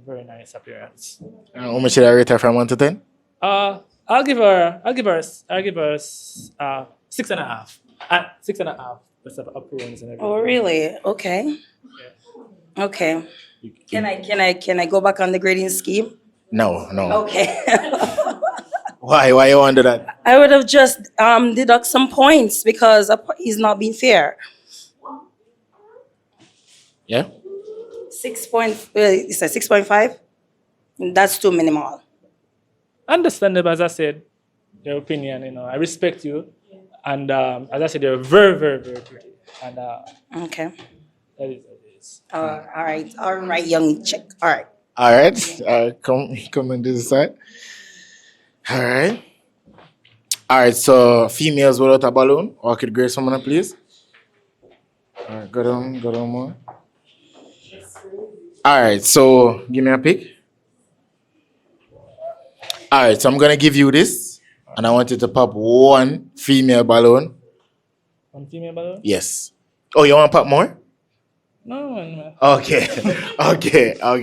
Very nice appearance. How much should I rate her from 1 to 10? I'll give her 6.5. 6.5. That's the appearance and everything. Oh, really? Okay. Okay. Can I go back on the grading scheme? No. Okay. Why you want to do that? I would have just deduct some points because he's not being fair. Yeah? 6.5? That's too minimal. Understandable, as I said, your opinion, I respect you. And as I said, you're very, very, very pretty. And Okay. that is what it is. All right, young chick. All right. All right. Come on this side. All right. All right. So females without a balloon. Or could grade someone, please. All right. Go down more. All right. So give me a pick. All right. So I'm gonna give you this, and I want you to pop one female balloon. One female balloon? Yes. Oh, you want to pop more? No. Okay. Okay. All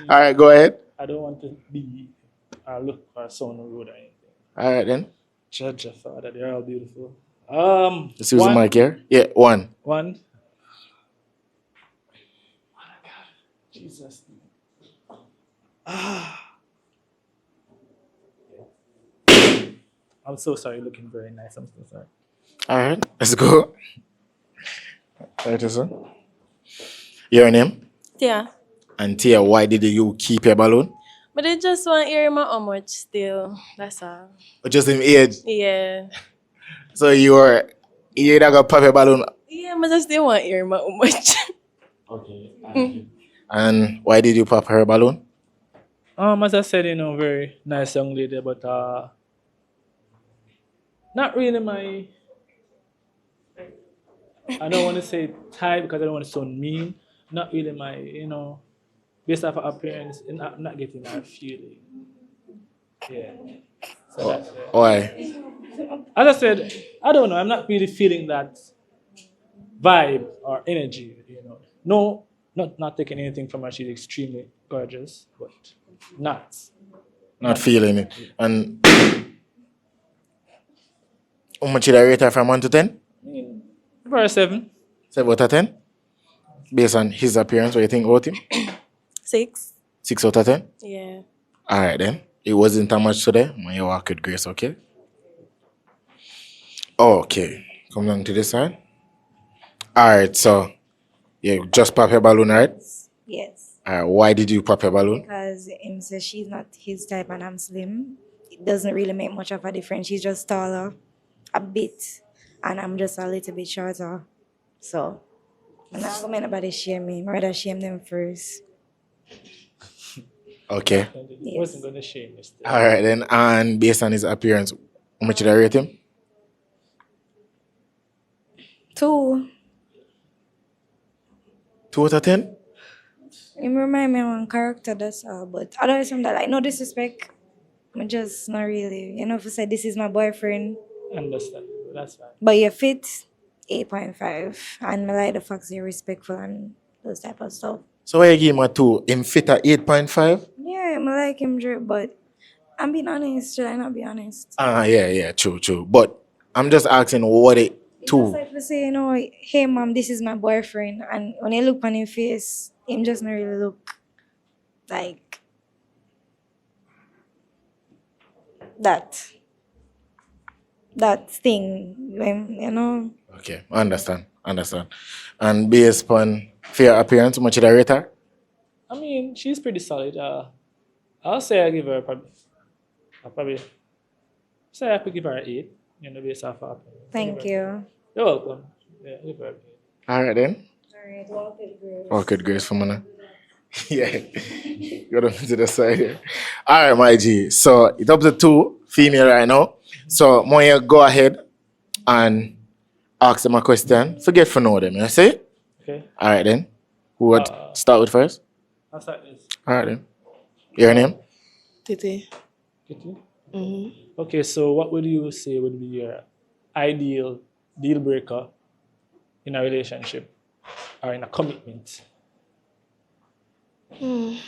right. Go ahead. I don't want to be look for a son or road or anything. All right then. Judge your father, they're all beautiful. Let's use the mic here. Yeah, one. One. Oh my God. Jesus. I'm so sorry, looking very nice. I'm so sorry. All right, let's go. Right, sir. Your name? Yeah. And Tia, why did you keep your balloon? But I just want to hear how much still. That's all. Just in age. Yeah. So you either got pop your balloon. Yeah, but I still want to hear how much. Okay. And why did you pop her balloon? As I said, very nice young lady, but not really my. I don't want to say type because I don't want to sound mean. Not really my, based off her appearance, not getting that feeling. Yeah. So that's it. Why? as I said, I don't know. I'm not really feeling that vibe or energy. No, not taking anything from her. She's extremely gorgeous, but Not feeling it. And how much should I rate her from 1 to 10? Give her a 7. 7 out of 10? Based on his appearance, what do you think about him? 6. 6 out of 10? Yeah. Alright then. It wasn't that much today. You walk with grace, okay? Okay. Come down to this side. Alright, so you just pop your balloon, right? Yes. Alright, why did you pop your balloon? Because him says she's not his type and I'm slim. It doesn't really make much of a difference. She's just taller a bit and I'm just a little bit shorter. So I'm not gonna make nobody shame me. I'd rather shame them first. Okay. I wasn't going to shame you still. Alright then, and based on his appearance, how much did I rate him? 2. 2 out of 10? Him remind me of one character, that's all. But other than that, like, no disrespect. I'm just not really. If you say this is my boyfriend. Understand. That's fine. But you fit 8.5. And I like the fact you're respectful and those type of stuff. So why you give him a 2? Him fit at 8.5? Yeah, I like him, Drew, but I'm being honest. Should I not be honest? Yeah, true. But I'm just asking what it It's 2. just like to say, hey, mom, this is my boyfriend. And when you look on his face, him just not really look like that thing, Okay, understand. And based upon fair appearance, how much did I rate her? I mean, she's pretty solid. I'll say I give her probably say I could give her an 8. Based off her appearance. Thank you. You're welcome. Yeah, give her an 8. Alright then. Alright, walk with grace. Walk with grace for me. Yeah. Go down to the side here. Alright, my G. So it's up to 2 female right now. So Moya, go ahead and ask them a question. Forget for know them, you see? Okay. Alright then. Who would start with first? I'll start this. Alright then. Your name? Titi. Kitty? Mm-hmm. Okay, so what would you say would be your ideal deal breaker in a relationship or in a commitment? Really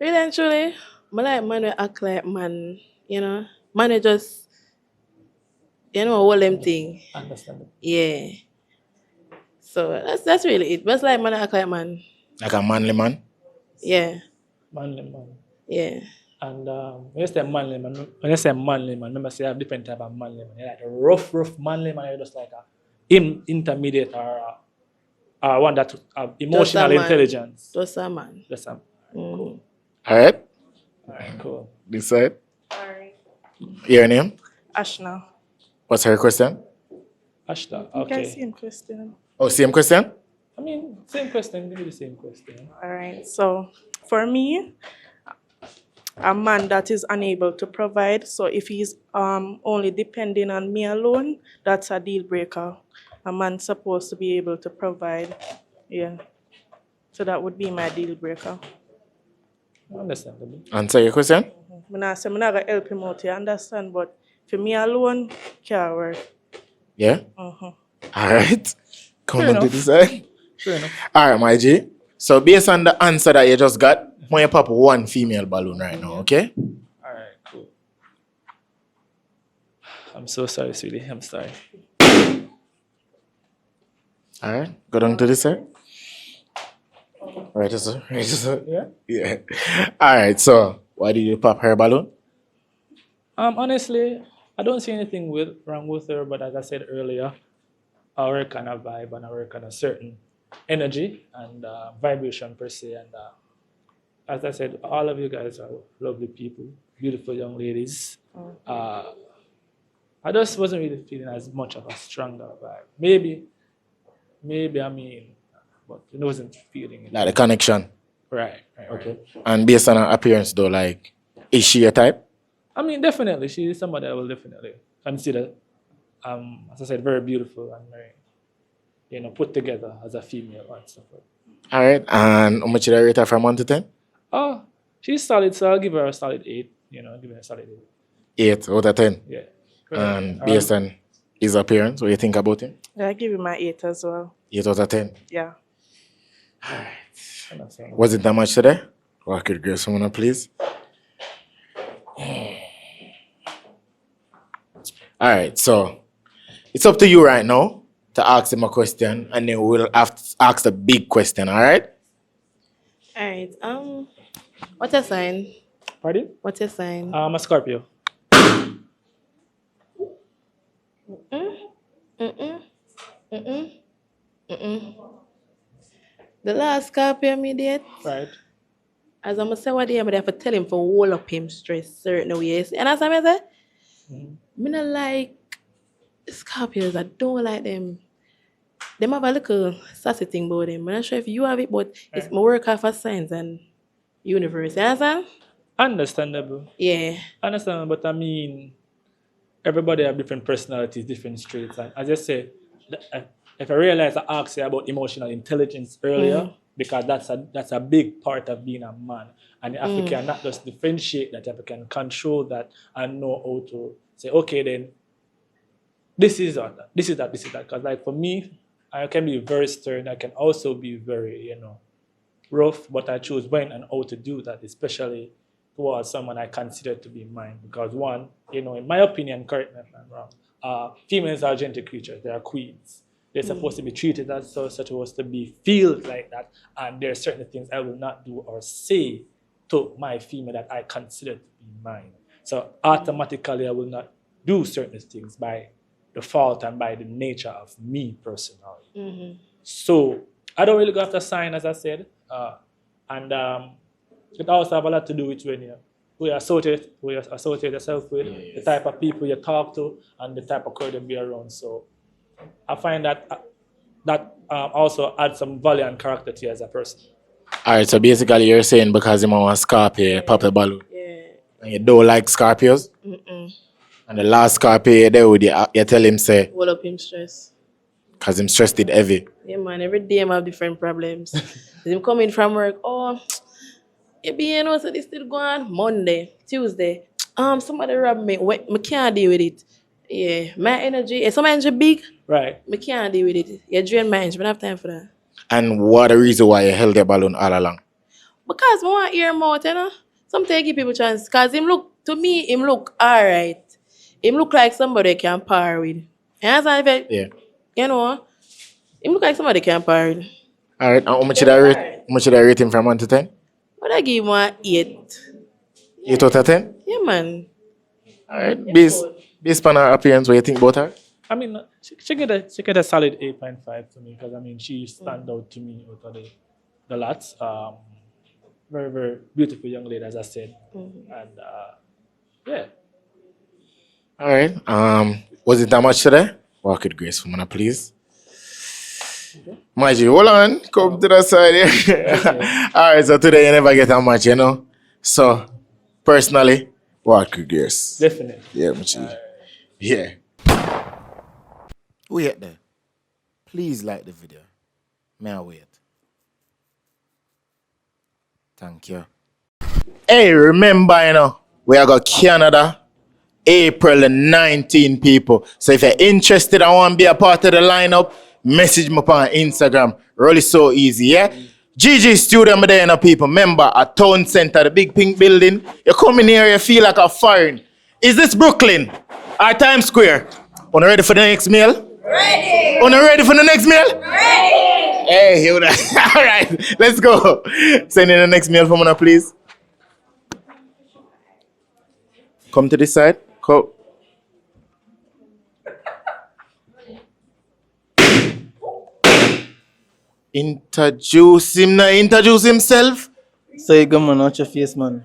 and truly, I like man who act like man, Man who just, all them thing. Understandable. Yeah. So that's really it. Just like man who act like man. Like a manly man? Yeah. Manly man. Yeah. And when you say manly man, remember say you have different type of manly man. You like a rough manly man, you're just like a intermediate or one that have emotional intelligence. Just a man. Cool. Alright. Alright, cool. This side. Alright. Your name? Ashna. What's her question? Ashta, Okay, okay. same question. Oh, same question? I mean, same question, give me the same question. Alright, so for me, a man that is unable to provide, so if he's only depending on me alone, that's a deal breaker. A man's supposed to be able to provide. Yeah. So that would be my deal breaker. Understandable. Answer your question? I'm not going to help him out, you understand? But for me alone, can't work. Yeah? Alright. Come on to this side. Fair enough. Alright, my G. So based on the answer that you just got, I'm going to pop 1 female balloon right now, okay? Alright, cool. I'm so sorry, sweetie. I'm sorry. Alright, go down to this side. Right, sir. Yeah. Alright, so why did you pop her balloon? Honestly, I don't see anything wrong with her, but as I said earlier, I work on a vibe and I work on a certain energy and vibration per se. And as I said, all of you guys are lovely people, beautiful young ladies. I just wasn't really feeling as much of a stronger vibe. Maybe I mean, but I wasn't feeling it. Like the connection. Right. Okay. And based on her appearance though, like, is she a type? I mean, definitely. She is somebody I will definitely consider, as I said, very beautiful and very, put together as a female and stuff like that. Alright, and how much did I rate her from 1 to 10? Oh, she's solid, so I'll give her a solid 8. You know, give her a solid 8 out of 10. Yeah. And based on his appearance, what do you think about him? Yeah, I give him my 8 as well. 8 out of 10. Yeah. Was it that much today? Walk it, girl, someone, please. All right, so it's up to you right now to ask him a question, and then we'll have to ask the big question, all right? Alright, what's your sign? Pardon? What's your sign? I'm a Scorpio. The last Scorpio me date, Right. as I'm say what day, I'm have to tell him for hold up him stress certain ways. And as I say, me not like Scorpios. I don't like them. Them have a little sassy thing about them. I'm not sure if you have it, but it's my work off of science and universe. You understand? Understandable. Yeah. Understandable, but I mean, everybody have different personalities, different traits. And as I say, if I realize I asked you about emotional intelligence earlier, because that's a big part of being a man. And if you can not just differentiate that, if you can control that and know how to say, okay, then this is that. Because like for me, I can be very stern. I can also be very, rough, but I choose when and how to do that, especially towards someone I consider to be mine. Because one, in my opinion, correct me if I'm wrong, females are gentle creatures. They are queens. They're supposed to be treated as such, supposed to be feel like that. And there are certain things I will not do or say to my female that I consider to be mine. So automatically I will not do certain things by default and by the nature of me personally. So I don't really go after sign, as I said. And it also have a lot to do with when you associate yourself with, the type of people you talk to, and the type of crowd you be around. So I find that also adds some value and character to you as a person. All right, so basically you're saying because you want Scorpio, you pop the balloon. Yeah. And you don't like Scorpios? And the last Scorpio you there with you tell him say, Hold up him stress. because him stressed it heavy. Yeah, man, every day I have different problems. Him coming from work, so this still go on Monday, Tuesday. Somebody robbed me. I can't deal with it. Yeah, my energy, some energy big. Right. I can't deal with it. You drain my energy. I don't have time for that. And what the reason why you held the balloon all along? Because I want to hear him out, Sometimes give people chance. Because him look alright. Him look like somebody can par with. You understand? Yeah. Him look like somebody can par with. All right, and how much should I rate him from 1 to 10? But I give him an 8. 8 out of 10? Yeah, man. All right, based on her appearance, what do you think about her? I mean, she get a solid 8.5 to me because I mean she stand out to me out of the lots. Very, very beautiful young lady, as I said, and yeah. All right. Was it that much today? Walk it graceful, man, please. Maggie, hold on. Come to the side here. All right, so today you never get that much, So, personally, walk it grace. Definitely. Yeah, Machi. Yeah. Wait there. Please like the video. May I wait? Thank you. Hey, remember, we are got Canada, April the 19 people. So if you're interested and want to be a part of the lineup, message me on Instagram. Really so easy, yeah? GG Studio, I'm there, people. Remember, at Town Center, the big pink building. You come in here, you feel like a foreign. Is this Brooklyn? Or Times Square? Are you ready for the next meal? Ready. Are you ready for the next meal? Ready. Hey, here we are. All right, let's go. Send in the next meal for me, please. Come to this side. Go. Introduce himself. So you go, man, watch your face, man.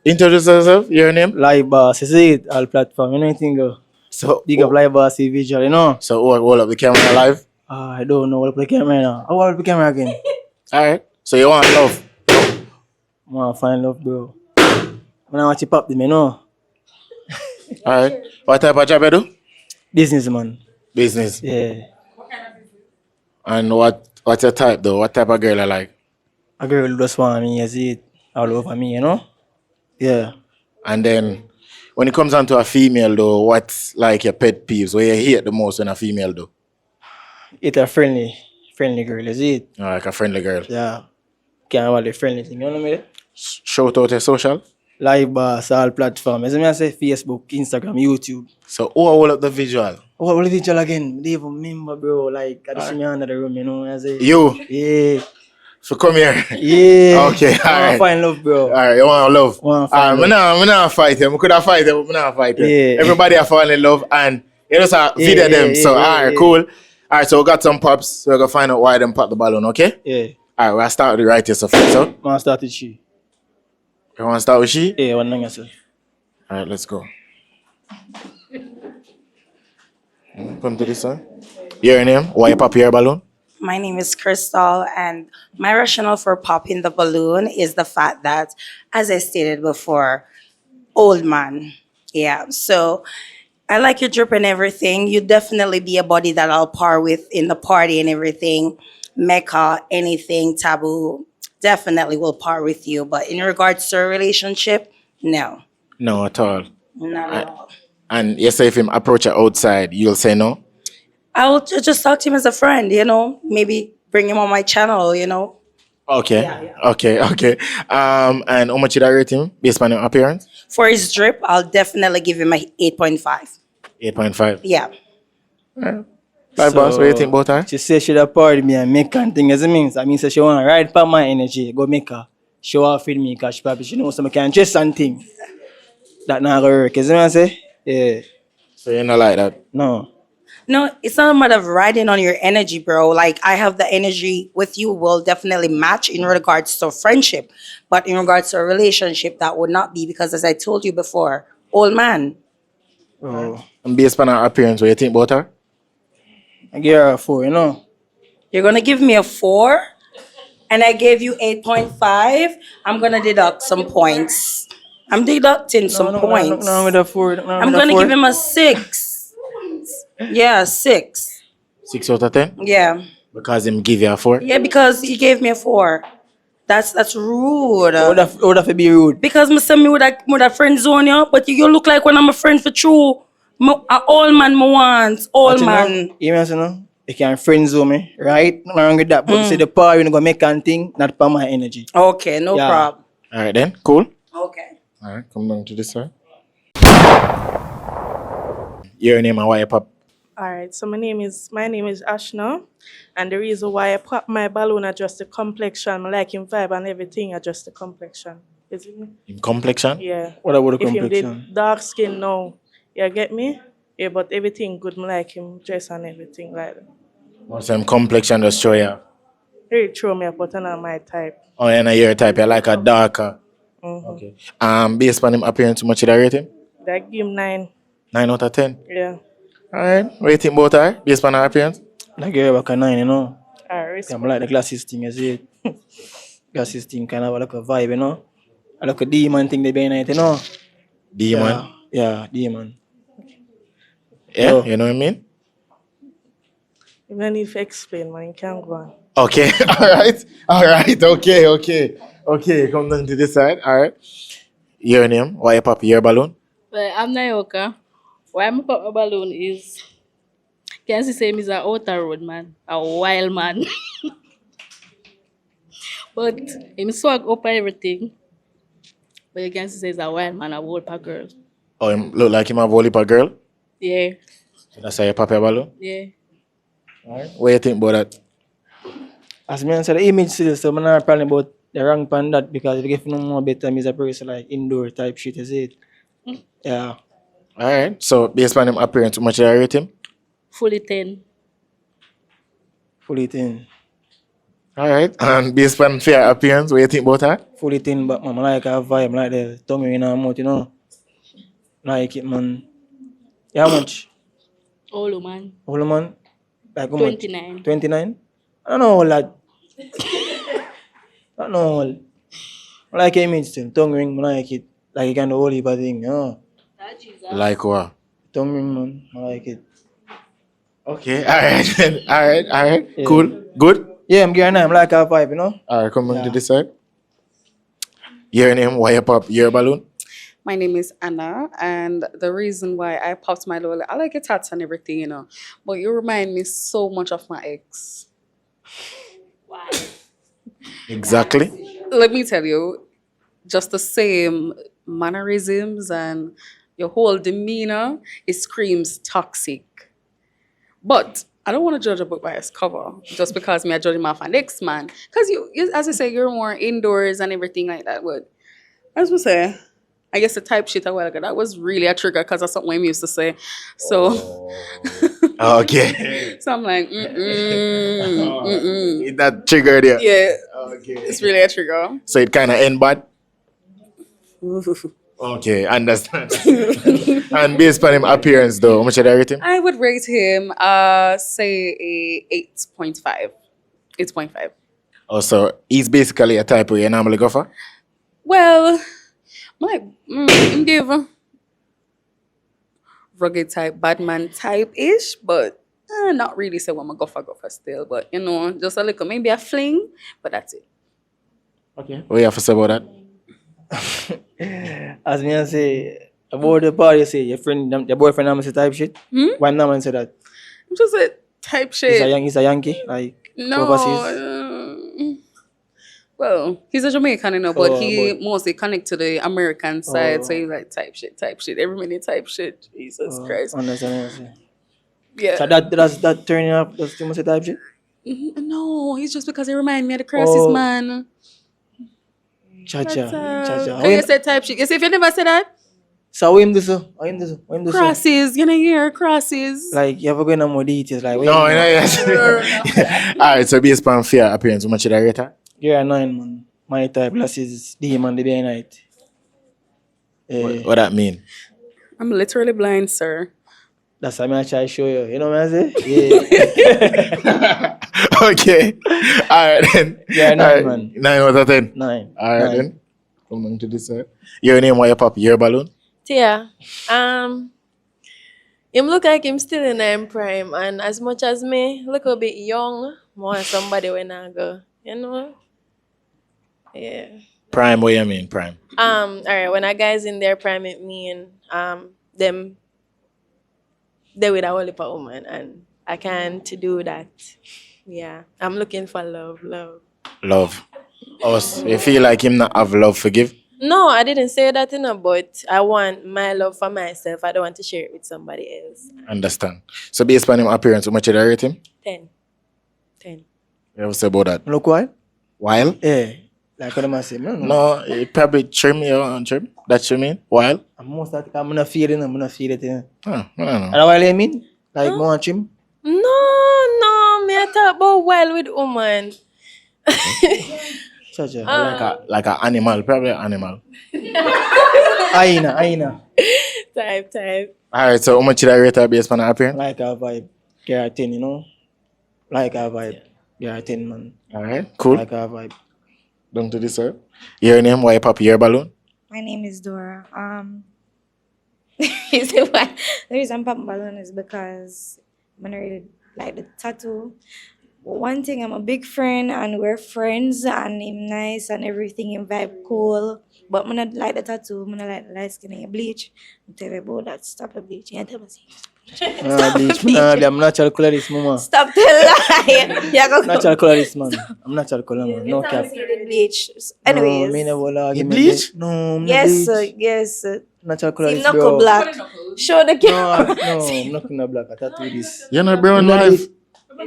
Introduce yourself, your name? Live boss, you see it, all platform, you know anything go. So big up live boss, see visual, you know. So hold up the camera live? I don't know, hold up the camera now. How hold up the camera again? Alright, so you want love? I want to find love, bro. When I watch you pop them, you know. Alright, what type of job you do? Business, man. Business? Yeah. And what's your type though? What type of girl I like? A girl just want me, you see it all over me, you know? Yeah. And then when it comes down to a female though, what's like your pet peeves? What you hate the most when a female do? It's a friendly girl, you see it? Like a friendly girl. Yeah. Can't have the friendly thing, you know what I mean? Shout out your social. Live boss, all platforms. As I say, Facebook, Instagram, YouTube. So who hold up the visual? Oh, what visual again? They even remember, bro. Like, I just see me under the room, you know? I say, You? yeah. So come here. Yeah. Okay, I alright. want find love, bro. Alright, you want love? Want find love. I'm not fight him. I could have fight him, but I'm not fight him. Yeah. Everybody have fallen in love and you just video them. So alright, cool. Alright, so we got some pops. So we're gonna find out why them pop the balloon, okay? Yeah. Alright, we'll start with the right yourself. So I want to start with she. you wanna start with she? Yeah, one thing yourself. Alright, let's go. Come to this one. Your name? Why you pop your balloon? My name is Crystal, and my rationale for popping the balloon is the fact that, as I stated before, old man. Yeah, so I like your drip and everything. You definitely be a body that I'll par with in the party and everything. Mecca, anything, taboo, definitely will par with you. But in regards to a relationship, no, No, at all. not at all. And you say if him approach you outside, you'll say no? I'll just talk to him as a friend, maybe bring him on my channel, Okay. Yeah. Okay. And how much did I rate him based on your appearance? For his drip, I'll definitely give him a 8.5. 8.5. Yeah. Bye, boss. What do you think about her? She said she'd have party me and make and thing as it means. I mean, so she want to ride for my energy, go make her show off with me because she knows some can dress and thing. That not gonna work, is it what I say? Yeah. So you're not like that? No. No, it's not a matter of riding on your energy, bro. Like, I have the energy with you will definitely match in regards to friendship. But in regards to a relationship, that would not be because, as I told you before, old man. Oh. And based on her appearance, what do you think about her? I give her a 4, you know? You're going to give me a 4, and I gave you 8.5. I'm going to deduct some points. I'm deducting some points. No, with a 4. I'm going to give him a 6. Yeah, 6. 6 out of 10? Yeah. Because him give you a 4? Yeah, because he gave me a 4. That's rude. Would have to be rude. Because me say me with a friend zone you, but you look like when I'm a friend for true. A old man me want. Old man. You know? You can friend zone me, right? Nothing wrong with that. But say the power you go make and thing, not for my energy. Okay, no problem. Alright then, cool. Okay. Alright, come down to this side. Your name and why you pop? All right, so my name is Ashna, and the reason why I pop my balloon adjust the complexion, I like him vibe and everything adjust the complexion. Is it me? In complexion? Yeah. What about the If him complexion? did dark skin now, you get me? Yeah, but everything good, I like him dress and everything like that. What's him complexion just show you? Really throw me up, but not my type. Oh, and your type, you like a darker. Mm-hmm. Okay. Based on him appearance, how much did I rate him? I give him 9. 9 out of 10. Yeah. Alright, what do you think about her based on her appearance? I give her back a 9, you know? Alright. I'm like the glasses thing, you see it? Glasses thing kind of like a vibe, you know? I like a demon thing they be in it, you know? Demon? Yeah, demon. Yeah, Oh. you know what I mean? You don't need to explain, man. You can't go on. Okay, alright, okay, come down to this side, alright. Your name, why you pop your balloon? Well, I'm Nayoka. Why I'm pop my balloon is can see say he's a outer road man, a wild man. But him swag up and everything. But you can see he's a wild man, a old pa girl. Oh, him look like him a volleyball girl? Yeah, So that's how you pop your balloon? yeah. Alright. What do you think about that? As me answer the image still, so I'm not probably about the wrong pan that because if you give no more better, he's a person like indoor type shit, is it? Yeah. Alright, so based on him appearance, how much did I rate him? Fully 10. Fully 10. Alright, and based on fair appearance, what do you think about her? Fully 10, but man, I like her vibe, like the tongue in her mouth, you know? Like it, man. Yeah, how much? Old man. Old man? Like how much? 29. 29? I don't know, lad. I don't know. I like image still. Tongue ring, I like it. Like you can do all the thing, you know? Like what? Tongue ring, man. I like it. Okay, alright then. Alright. Yeah. Cool. Good? Yeah, I'm getting I'm like a vibe, you know? Alright, come on to this side. Your name, why you pop your balloon? My name is Anna, and the reason why I popped my lolly, I like your tats and everything, you know, but you remind me so much of my ex. Exactly. Let me tell you, just the same mannerisms and your whole demeanor, it screams toxic. But I don't want to judge a book by its cover just because me I judge him off an ex man. Because you, as I say, you're more indoors and everything like that. But as we say, I guess the type shit a while ago, that was really a trigger because that's something we used to say. So, Okay. so I'm like, That triggered you. yeah, Okay. it's really a trigger. So it kind of end bad? Okay, understand. And based on him appearance though, how much did I rate him? I would rate him, say a 8.5. 8.5. Oh, so he's basically a type where you normally go for? Well, like, him give rugged type, bad man type ish, but not really say I'm a go for still. But you know, just a little, maybe a fling, but that's it. Okay. What you have to say about that? As me and say about the party, you say your boyfriend naman say type shit. Why naman say that? I'm just a type shit. He's a Yankee, like overseas. Well, he's a Jamaican, you know, but he mostly connect to the American side, so he's like type shit, every minute type shit. Jesus Christ. Understand. Yeah. So that turning up, does too much type shit? No, it's just because he remind me of the curses, man. Cha. Can you say type shit? You see, if you never say that, so how him do so? crosses, you know, here crosses. Like you ever go into more details? Like No, yes. Alright, so based on fair appearance, how much did I rate her? You're a 9, man. My type glasses, demon, the day night. What that mean? I'm literally blind, sir. That's what I try to show you. You know what I say? Yeah. Okay. Alright then. Yeah, 9, man. 9 out of 10. 9. Alright then. Come on to this side. Your name, why you pop your balloon? Tia, him look like him still in him prime, and as much as me look a bit young, more somebody when I go, you know. Yeah. Prime, what you mean, prime? Alright, when a guy's in their prime, it mean them they with a whole heap of woman, and I can't do that. Yeah, I'm looking for love. Love. Oh, so you feel like him not have love forgive? No, I didn't say that, you know, but I want my love for myself. I don't want to share it with somebody else. Understand. So based on him appearance, how much did I rate him? 10. You ever say about that? Look wild? Wild? Yeah. Like what am I saying? No, it probably trim you on trim. That's what you mean? Wild? I'm gonna feel it, you know. Huh, I don't know. And what I mean? Like more trim? No, me I talk about wild with woman. Like an animal, probably an animal. Aina. Type. Alright, so how much did I rate her based on her appearance? Like a vibe. Get a 10, you know? Like a vibe. Get a 10, man. Alright, cool. Like a vibe. Down to this side. Your name, why you pop your balloon? My name is Dora. The reason I'm popping balloon is because I really like the tattoo. One thing, I'm a big friend and we're friends and him nice and everything, him vibe cool. But I don't like the tattoo, I don't like the light skin and bleach. I tell you about that, stop the bleach. You tell me. I'm natural colorist, mama. Stop the lie. Natural colorist, man. I'm natural color, man. No cap. Bleach. Anyways. No, me never You bleach? No, Yes. Natural See, colorist, knuckle bro. black. Show the camera. No, I'm not in the black. I tattoo this. You're not brown life. So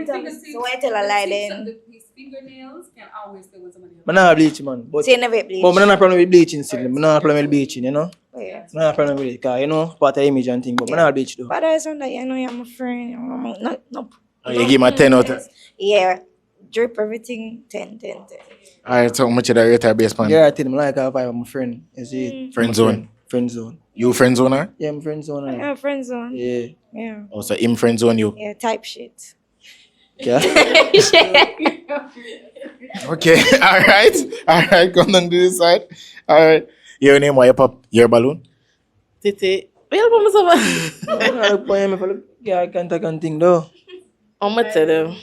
why tell a lie then? His fingernails can always stay with somebody else. I'm not bleach, man. But See, never bleach. I'm not problem with bleaching still. I'm not problem with bleaching, you know? Oh, yeah. I'm not problem with it. Because, you know, part of image and thing. But I'm not bleach, though. But I sound like, you know, you're my friend. No. Oh, you give him a 10 out of 10. Yeah. Drip everything, 10. Alright, so how much did I rate her based on? Yeah, I tell him like a vibe. I'm a friend. You see? Friend zone. Friend zone. You friend zone her? Yeah, I'm friend zone. Yeah, friend zone. Yeah. Oh, so him friend zone you? Yeah, type shit. Yeah. Okay, alright, come down to this side. Alright. Your name, why you pop your balloon? Titi. Real for myself. I can't think though. I'm gonna tell them.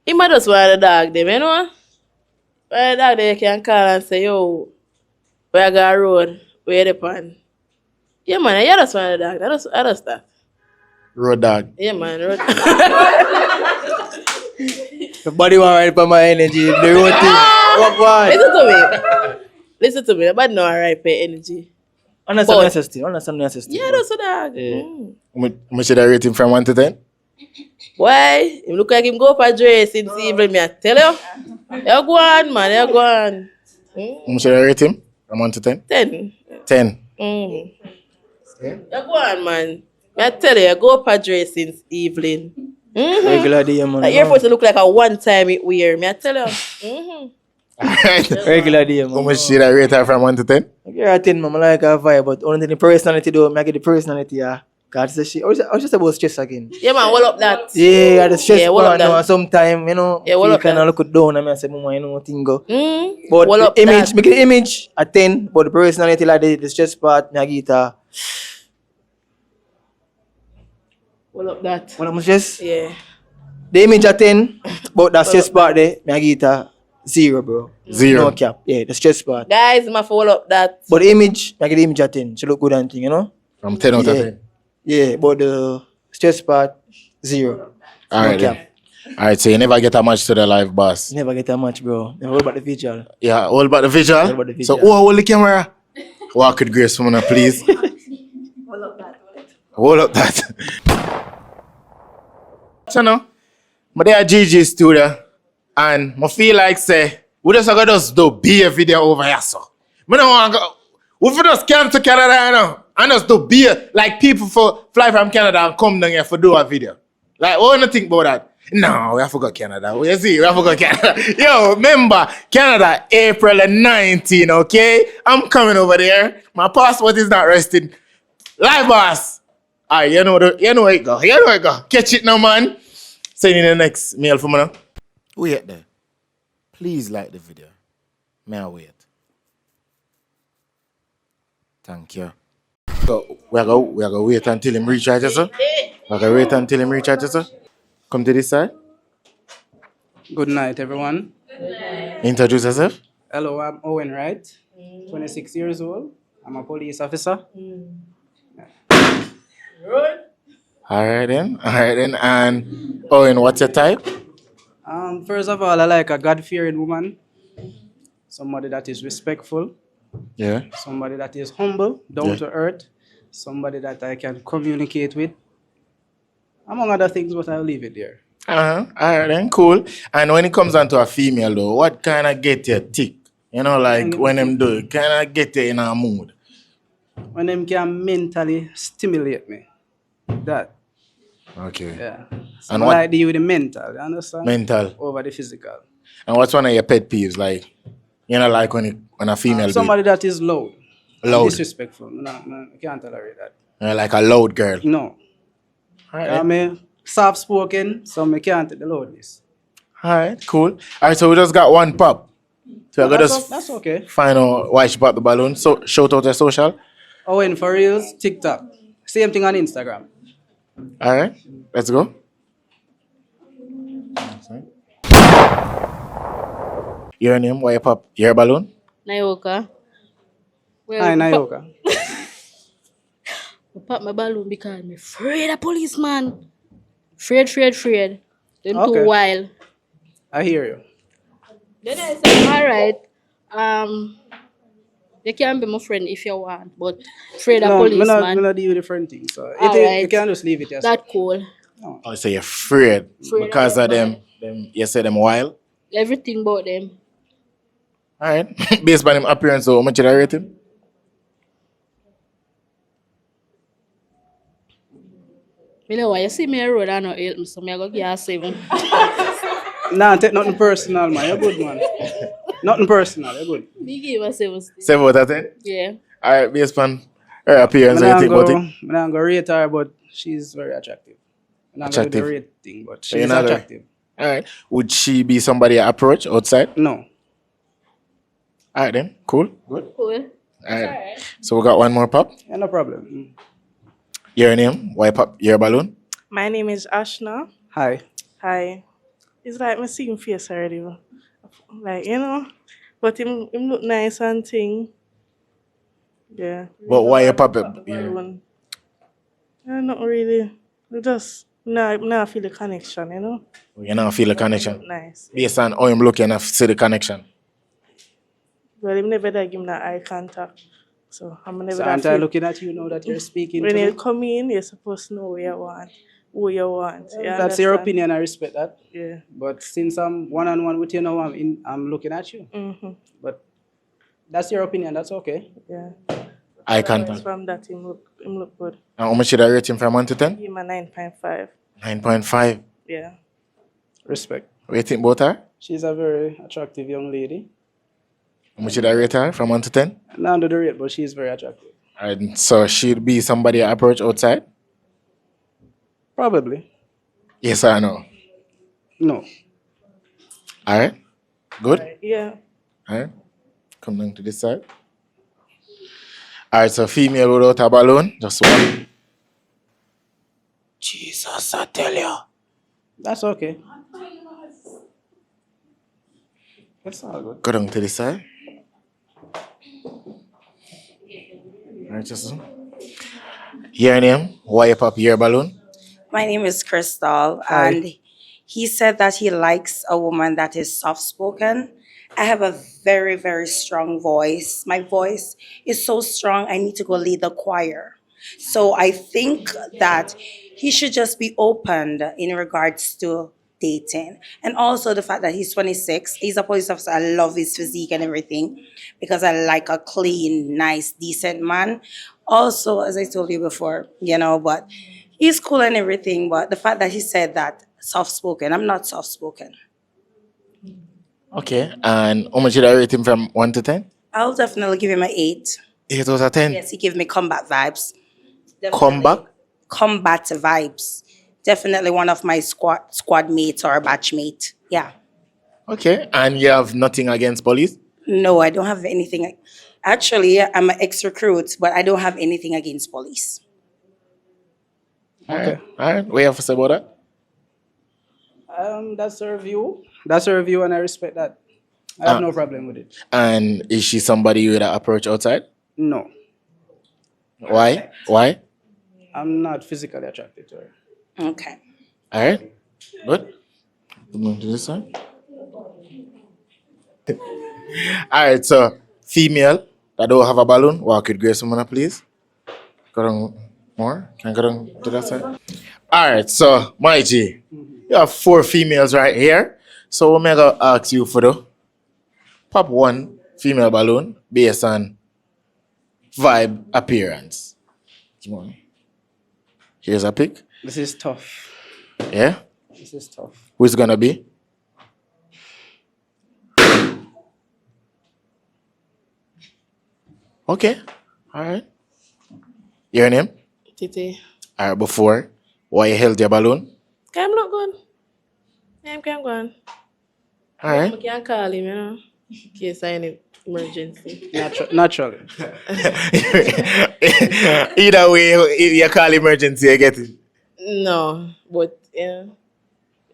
He might just want the dog them, you know? When the dog there you can call and say, yo, where I got road, where the pan. Yeah, man, you just want the dog. I just that. Road dog. Yeah, man, road. The body want right for my energy. The road thing. What one? Listen to me. Listen to me. The body know I right pay energy. Understand But- necessity. Understand necessity. Yeah, that's a dog. Yeah. I should I rate him from 1 to 10? Why? Him look like him go for dress since evening, me I tell you. You go on, man. You go on. I should I rate him from 1 to 10? 10. 10. You go on, man. Me I tell you, you go for dress since evening. Regular day, man. Like, you're supposed to look like a one time it wear. Me I tell you. Regular day, man. How much should I rate her from 1 to 10? I give her a 10, man. I like her vibe, but only the personality though, I get the personality, yeah. God says she. I was just about stress again. Yeah, man, well up that. Yeah, the stress well up part now. that. Sometimes, you know, Yeah, well you up kind that. of look it down and I say, mama, you know what thing go. Well But up the image, that. make the image a 10, but the personality like the stress part, I give it a. Well up that. What am I stress? Yeah. The image a 10, but the stress part there, I give it a 0, bro. 0. No cap. Yeah, the stress part. Guys, my well up that. But the image, I give the image a 10. She look good and thing, you know? From 10 out of Yeah. 10. Yeah, but the stress part, 0. Alright No then. cap. Alright, so you never get a match to the live boss. Never get that much, bro. Never about the visual. Yeah, all about the visual. All about the So, visual. hold the camera. Walk with grace for me, now, please. Hold up that. So now, I'm there at GG studio, and I feel like say we just gotta just do beer video over here, so. I don't want to go. We for just come to Canada, you know, and just do beer like people for fly from Canada and come down here for do a video. Like, what do you think about that? No, we have to go Canada. You see, we have to go Canada. Yo, remember, Canada, April the 19th, okay? I'm coming over there. My passport is not rested. Live boss. Alright, you know where it go. You know where it go. Catch it now, man. Send in the next mail for me now. Wait there. Please like the video. May I wait? Thank you. So we're gonna wait until him reach out, sir. We're gonna wait until him reach out, sir. Come to this side. Good night, everyone. Introduce yourself. Hello, I'm Owen Wright, 26 years old. I'm a police officer. Alright then. And Owen, what's your type? First of all, I like a God-fearing woman, somebody that is respectful, Yeah. somebody that is humble, down to earth, somebody that I can communicate with, among other things, but I'll leave it there. Alright then, cool. And when it comes down to a female though, what kind of get you tick? You know, like when them do it, kind of get you in a mood. When them can mentally stimulate me, that. Okay. Yeah. So And I what like deal with the mental, you understand? mental? Over the physical. And what's one of your pet peeves? Like, you know, like when a female do Somebody that is loud. Loud. Disrespectful. No, I can't tolerate that. it? Like a loud girl. No. Alright. I'm soft spoken, so I can't take the loudness. Alright, cool. Alright, so we just got one pop. So I gotta That's okay. find out why she popped the balloon. So shout out her social. Owen for reals, TikTok. Same thing on Instagram. Alright, let's go. Your name, why you pop your balloon? Nayoka. Well, Hi, Nayoka. I pop my balloon because I'm afraid of policeman. Afraid. Them Okay. too wild. I hear you. Then I said, alright, you can be my friend if you want, but afraid of No, I'm policeman. not deal with different things. So you Alright. can just leave it yourself. That cool. Oh, so you're afraid Afraid because of of them, you say them wild? Everything about them. Alright, based on him appearance, so how much did I rate him? You know why you see me on the road and not help me, so I go give you a 7. Nah, take nothing personal, man. You're good, man. Nothing personal. You're good. Me give a 7 still. 7 out of 10? Yeah. Alright, based on her appearance, I'm what not you think about it? going to rate her, but she's very attractive. I'm not going to do the Attractive. rating, but So you're she's not gonna- attractive. Alright. Would she be somebody I approach outside? No. Alright then, cool. Good. Cool. Alright. So we got one more pop. Yeah, no problem. Your name, why pop your balloon? My name is Ashna. Hi. Hi. It's like me see him face already. Like, you know. But him look nice and thing. Yeah. But why you pop it? The balloon. Yeah, not really. Just now I feel the connection, you know. You now feel a connection. Nice. Based on how him look, you now see the connection. Well, him never that give me that eye contact. So I'm never So that aren't I feel. looking at you now that you're speaking When to you me? come in, you're supposed to know what you want. Who you want. You That's your understand? opinion, I respect that. Yeah. But since I'm one-on-one with you now, I'm looking at you. Mm-hmm. But that's your opinion, that's okay. Yeah. Eye Otherwise, contact. from that, him look good. And how much should I rate him from 1 to 10? Give him a 9.5. 9.5. Yeah. Respect. Rating both her? She's a very attractive young lady. How much should I rate her from 1 to 10? Not under the rate, but she's very attractive. Alright, so she'd be somebody I approach outside? Probably. Yes or no? No. Alright. Good? Yeah. Alright. Come down to this side. Alright, so female without a balloon, just one. Jesus, I tell you. That's okay. It's all good. Go down to this side. Alright, just your name, why you pop your balloon? My name is Crystal, Hi. and he said that he likes a woman that is soft spoken. I have a very, very strong voice. My voice is so strong, I need to go lead the choir. So I think that he should just be opened in regards to dating. And also the fact that he's 26, he's a police officer. I love his physique and everything because I like a clean, nice, decent man. Also, as I told you before, you know, but he's cool and everything. But the fact that he said that soft spoken, I'm not soft spoken. Okay, and how much should I rate him from 1 to 10? I'll definitely give him an 8. 8 out of 10. Yes, he gave me combat vibes. Come back? Combat vibes. Definitely one of my squad mates or batch mate. Yeah. Okay, and you have nothing against police? No, I don't have anything. Actually, I'm an ex-recruit, but I don't have anything against police. Okay. Alright, what you have to say about that? That's her view. That's her view, and I respect that. I have no problem with it. And is she somebody you would approach outside? No, Why? Why? I'm not physically attracted to her. Okay. Alright, good. Come on to this side. Alright, so female that don't have a balloon, walk with Grace Mona, please. Go down more. Can I go down to that side? Alright, so my G, you have 4 females right here. So I'm gonna ask you for the pop 1 female balloon based on vibe appearance. Come on. Here's a pick. This is tough. Yeah? This is tough. Who's gonna be? Okay. Alright. Your name? Titi. Alright, before. Why you held your balloon? Can look good. I'm going. Alright. I can call him, you know, in case I need emergency. Naturally. Either way, if you call emergency, you get it. No, but yeah.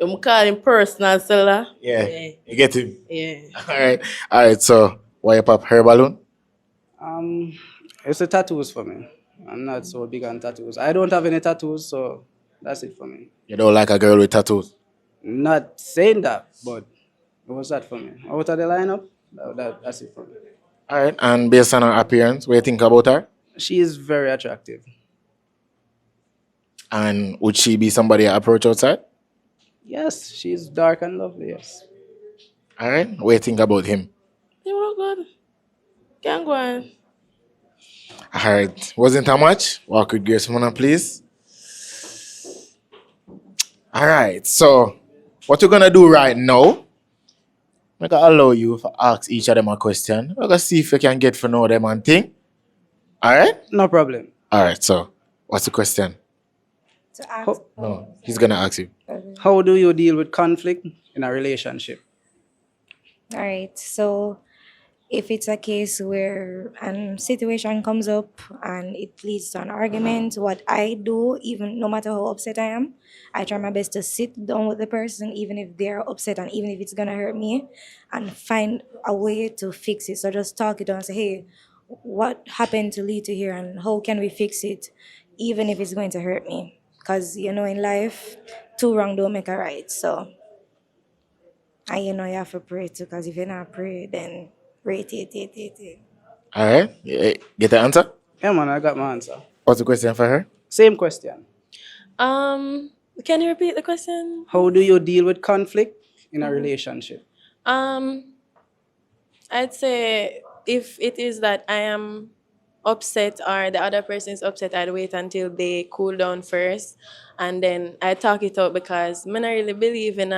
I'm calling personal seller. Yeah. You get him. Yeah. Alright, so why you pop her balloon? It's the tattoos for me. I'm not so big on tattoos. I don't have any tattoos, so that's it for me. You don't like a girl with tattoos? Not saying that, but it was that for me. Out of the lineup, that's it for me. Alright, and based on her appearance, what do you think about her? She is very attractive. And would she be somebody I approach outside? Yes, she's dark and lovely, yes. Alright, what do you think about him? Him look good. Can go on. Alright, wasn't how much? Walk with Grace Mona, please. Alright, so what we're gonna do right now, I'm gonna allow you to ask each of them a question. We're gonna see if you can get to know them and thing. Alright? No problem. Alright, so what's the question? To ask. No, he's gonna ask you. How do you deal with conflict in a relationship? All right. So if it's a case where a situation comes up and it leads to an argument, what I do, even no matter how upset I am, I try my best to sit down with the person, even if they're upset and even if it's gonna hurt me, and find a way to fix it. So just talk it out and say, hey, what happened to lead to here and how can we fix it, even if it's going to hurt me? Because, in life, two wrong don't make a right. So, and you have to pray too, because if you not pray, then rate it. All right. Yeah, get the answer? Yeah, man, I got my answer. What's the question for her? Same question. Can you repeat the question? How do you deal with conflict in a relationship? I'd say if it is that I am upset or the other person is upset, I'd wait until they cool down first and then I talk it out because I don't really believe in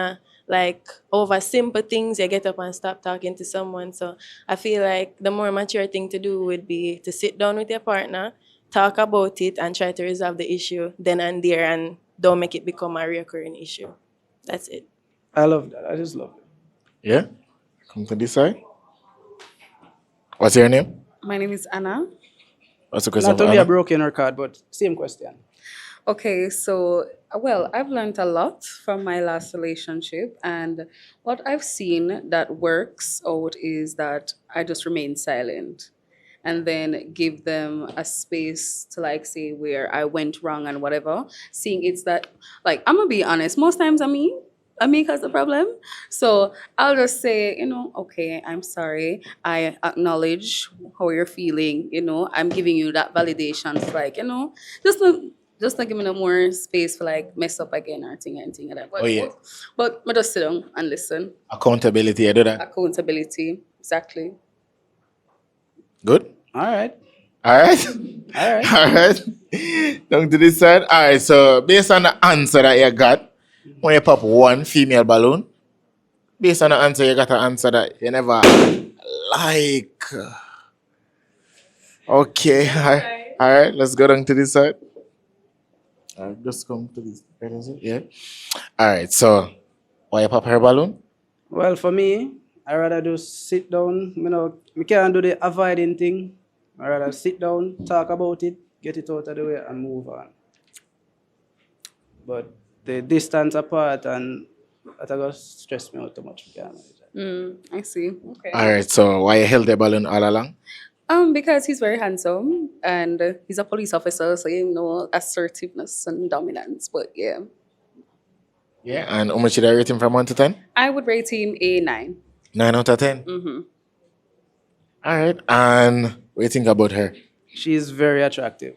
over simple things you get up and stop talking to someone. So I feel like the more mature thing to do would be to sit down with your partner, talk about it and try to resolve the issue then and there and don't make it become a recurring issue. That's it. I love that. I just love it. Yeah? Come to this side. What's your name? My name is Anna. What's the question Not for to be Anna? a broken record, but same question. Okay, so, I've learned a lot from my last relationship, and what I've seen that works out is that I just remain silent and then give them a space to say where I went wrong and whatever. Seeing it's that, I'm gonna be honest, most times I cause the problem. So I'll just say, okay, I'm sorry. I acknowledge how you're feeling, I'm giving you that validation. Just to give me no more space for mess up again or thing and thing like that. Oh, yeah. But just sit down and listen. Accountability, I do that. Accountability, exactly. Good? All right. All right? All right. All right. Down to this side. All right, so based on the answer that you got, when you pop one female balloon, based on the answer, you got an answer that you never like. Okay. All right, let's go down to this side. Just come to this. Yeah. All right, so why you pop her balloon? Well, for me, I rather just sit down. We can't do the avoiding thing. I rather sit down, talk about it, get it out of the way, and move on. But the distance apart and that just stress me out too much. I see. Okay. All right, so why you held the balloon all along? Because he's very handsome and he's a police officer, so assertiveness and dominance. But yeah, Yeah, and how much should I rate him from 1 to 10? I would rate him a 9. 9 out of 10. Mm-hmm. All right, and what do you think about her? She's very attractive.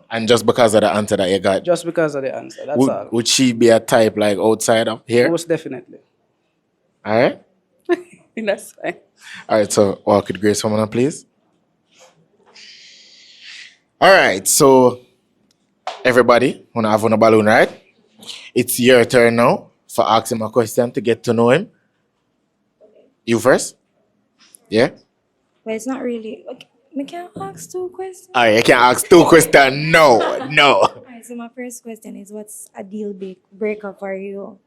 And just because of the answer that you got, Just because of the answer, that's all. would she be a type outside of here? Most definitely. All right. That's fine. All right, so walk with grace, woman, please. All right, so everybody, wanna have on a balloon, right? It's your turn now for asking him a question to get to know him. You first? Yeah? Well, it's not really. Okay, we can ask 2 questions. All right, you can ask 2 questions. No. All right, so my first question is, what's a deal breaker for you?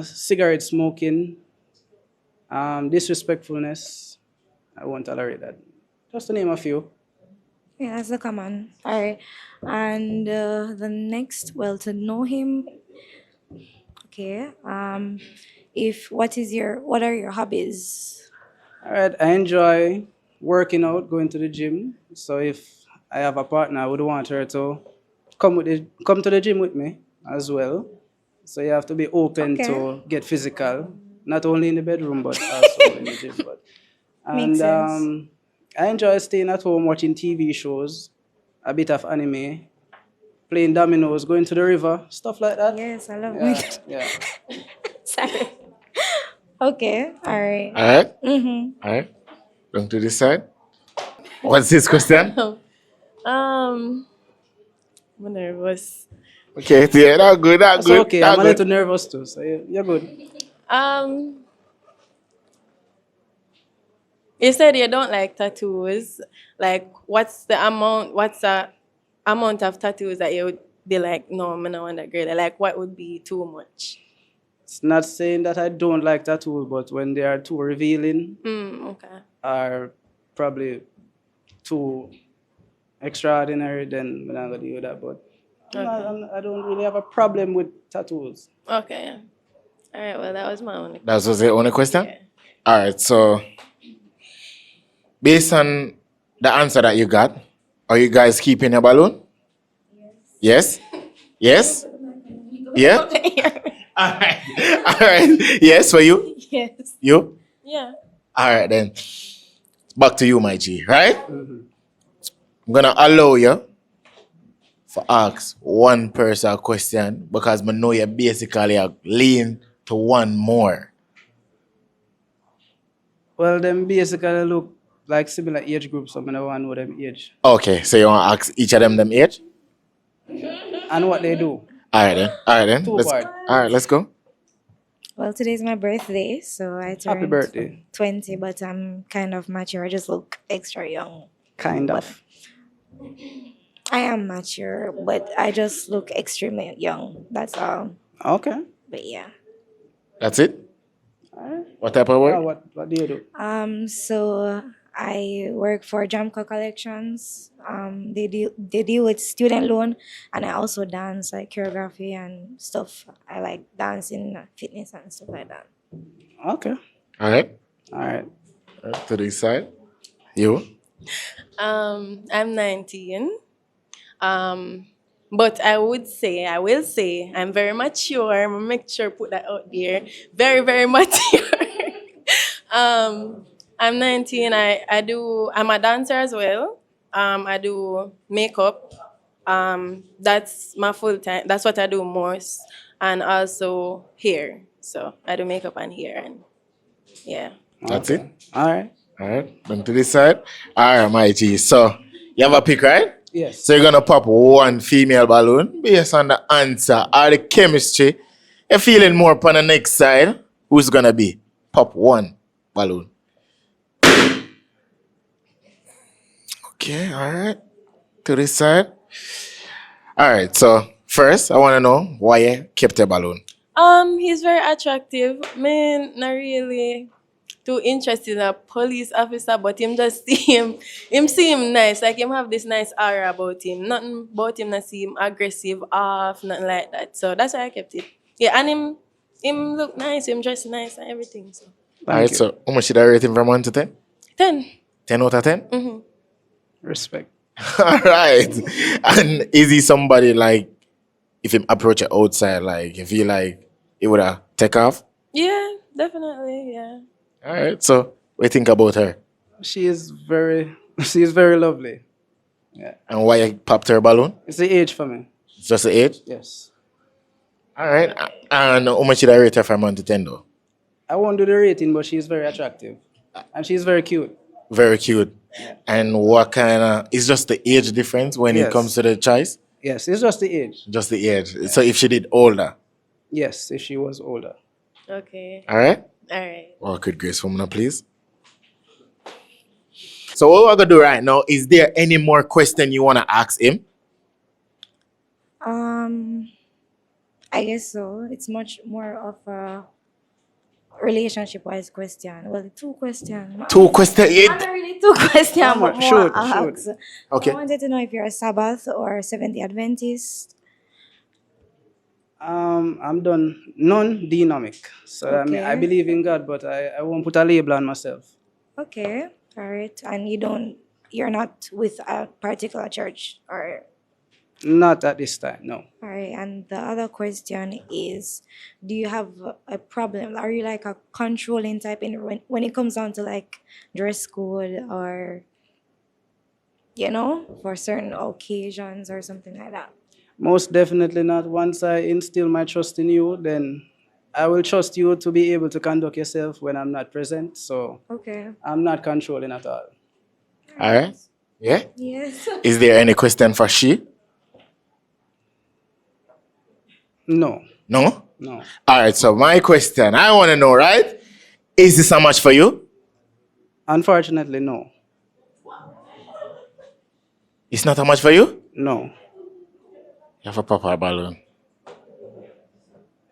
Cigarette smoking, disrespectfulness. I won't tolerate that. Just to name a few. Yeah, that's a common. All right. And the next, to know him. Okay. What are your hobbies? All right, I enjoy working out, going to the gym. So if I have a partner, I would want her to come to the gym with me as well. So you have to be open to get physical, not only in the bedroom but also in the gym. Makes sense. I enjoy staying at home watching TV shows, a bit of anime, playing dominoes, going to the river, stuff like that. Yes, I love Yeah, it. yeah. Sorry. Okay. All right. All right? Mm-hmm. All right. Going to this side. What's this question? I'm nervous. Okay, yeah, that's good, That's okay. I'm a little nervous too, so you're good. You said you don't like tattoos. What's the amount of tattoos that you would be like, no, I don't want that girl? What would be too much? It's not saying that I don't like tattoos, but when they are too revealing Okay. or probably too extraordinary, then I'm not gonna do that. But I don't really have a problem with tattoos. Okay. All right. Well, that was my only. That was the only question? All right, so based on the answer that you got, are you guys keeping your balloon? Yes? Yes? Yeah? All right. All right. Yes, for you? Yes. You? Yeah. All right, then. Back to you, my G, right? I'm going to allow you for ask one person a question because I know you basically are lean to one more. Well, them basically look like similar age groups, so I don't want to know them age Okay, so you want to ask each of them age? and what they do. All right, then. All right, then. Two Let's, part. all right, let's go. Well, today's my birthday, so I turned Happy birthday. 20, but I'm kind of mature. I just look extra young. Kind of. I am mature, but I just look extremely young. That's all. Okay. But yeah. That's it? What type of work? What do you do? So I work for Jamaica Collections. They deal with student loan, and I also dance like choreography and stuff. I like dancing, fitness, and stuff like that. Okay. All right. All right. To this side. You? I'm 19. But I will say, I'm very mature. I'm gonna make sure put that out there. Very, very mature. I'm 19. I'm a dancer as well. I do makeup. That's my full time. That's what I do most, and also hair. So I do makeup and hair, and yeah. That's it? All right. All right. Then to this side. All right, my G. So you have a pick, right? Yes. So you're gonna pop one female balloon based on the answer or the chemistry. You're feeling more upon the next side. Who's gonna be? Pop one balloon. Okay, all right. To this side. All right. So first, I want to know why you kept your balloon. He's very attractive. Man, not really too interested in a police officer, but him just see him nice. Like him have this nice aura about him. Nothing about him not see him aggressive off, nothing like that. So that's why I kept it. Yeah, and him look nice, him dress nice and everything. So All right. So how much should I rate him from 1 to 10? 10. 10 out of 10? Mm-hmm. Respect. All right. And is he somebody like, if him approach you outside, like, if you like, he would have take off? Yeah, definitely. Yeah. All right. So what do you think about her? She is very lovely. Yeah. And why you popped her balloon? It's the age for me. It's just the age? Yes. All right. And how much should I rate her from 1 to 10 though? I won't do the rating, but she's very attractive. And she's very cute. Very cute. And what kind of, it's just the age difference when it Yes. comes to the choice? Yes, it's just the age. Just the age. So if she did older. Yes, if she was older. Okay. All right? All right. Well, could Grace Woman, please? So what we're going to do right now, is there any more question you want to ask him? I guess so. It's much more of a relationship-wise question. Well, two questions. Two questions? Not really two questions, but more Shoot. asks. Okay. I wanted to know if you're a Sabbath or Seventh-day Adventist. I'm done non-dynamic. So I mean, I Okay. believe in God, but I won't put a label on myself. Okay, all right. And you're not with a particular church, or Not at this time, no. all right. And the other question is, do you have a problem? Are you like a controlling type in when it comes down to like dress code or for certain occasions or something like that? Most definitely not. Once I instill my trust in you, then I will trust you to be able to conduct yourself when I'm not present. So Okay. I'm not controlling at all. All right? Yeah? Yes. Is there any question for she? No. No? No. All right, so my question, I want to know, right? Is this how much for you? Unfortunately, no. It's not how much for you? No. You have a proper balloon.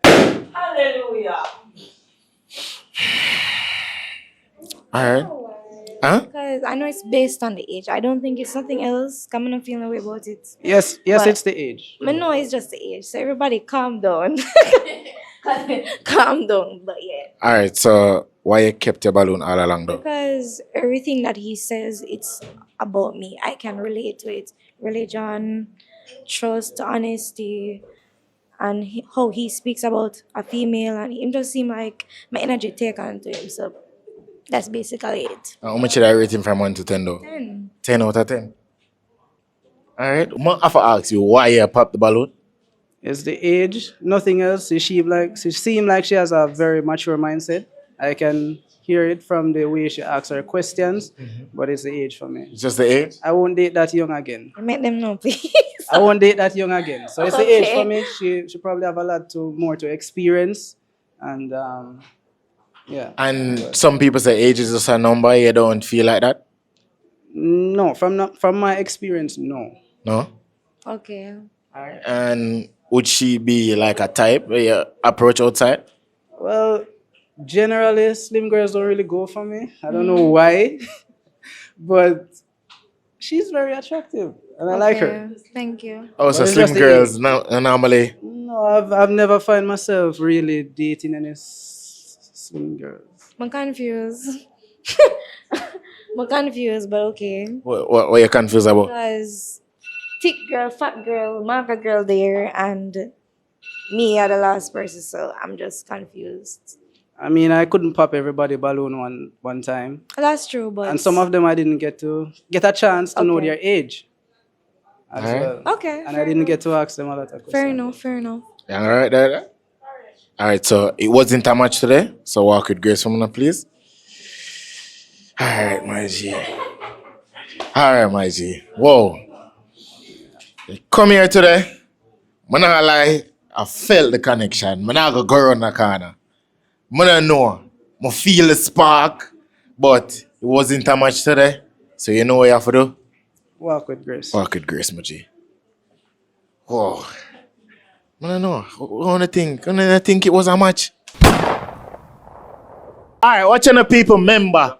Hallelujah. Alright. Huh? Because I know it's based on the age. I don't think it's nothing else. Come on, feeling away about it. Yes, But it's the age. I know it's just the age. So everybody calm down. Calm down. But yeah. Alright, so why you kept your balloon all along though? Because everything that he says, it's about me. I can relate to it. Religion, trust, honesty, and how he speaks about a female, and him just seem like my energy take on to him. So that's basically it. How much did I rate him from 1 to 10 though? 10. 10 out of 10. Alright. I have to ask you why you popped the balloon. It's the age, nothing else. She seems like she has a very mature mindset. I can hear it from the way she asks her questions, but it's the age for me. It's just the age? I won't date that young again. Make them know, please. I won't date that young again. So it's the age Okay. for me. She probably have a lot more to experience, and yeah. And some people say age is just a number. You don't feel like that? No, from my experience, no. No? Okay. And would she be like a type where you approach outside? Well, generally, slim girls don't really go for me. I don't know why, but she's very attractive, and I like her. Thank you. Oh, so But it's slim just the girls age. normally. No, I've never find myself really dating any slim girls. I'm confused. I'm confused, but okay. What are you confused about? Because thick girl, fat girl, marker girl there, and me are the last person, so I'm just confused. I mean, I couldn't pop everybody balloon one time, That's true, but and some of them I didn't get a chance to know Okay. their age as Alright. well. Okay, And fair I didn't enough. get to ask them a lot of questions. Fair enough, fair enough. Yeah, all right, there. All right, so it wasn't a match today. So walk with grace from now, please. All right, my G. All right, my G. Whoa. You come here today. I'm not lie. I felt the connection. I'm not go around the corner. I don't know. I feel the spark. But it wasn't a match today. So you know what you have to do? Walk with grace. Walk with grace, my G. Whoa. I don't know. I want to think it was a match. All right, watching the people, remember,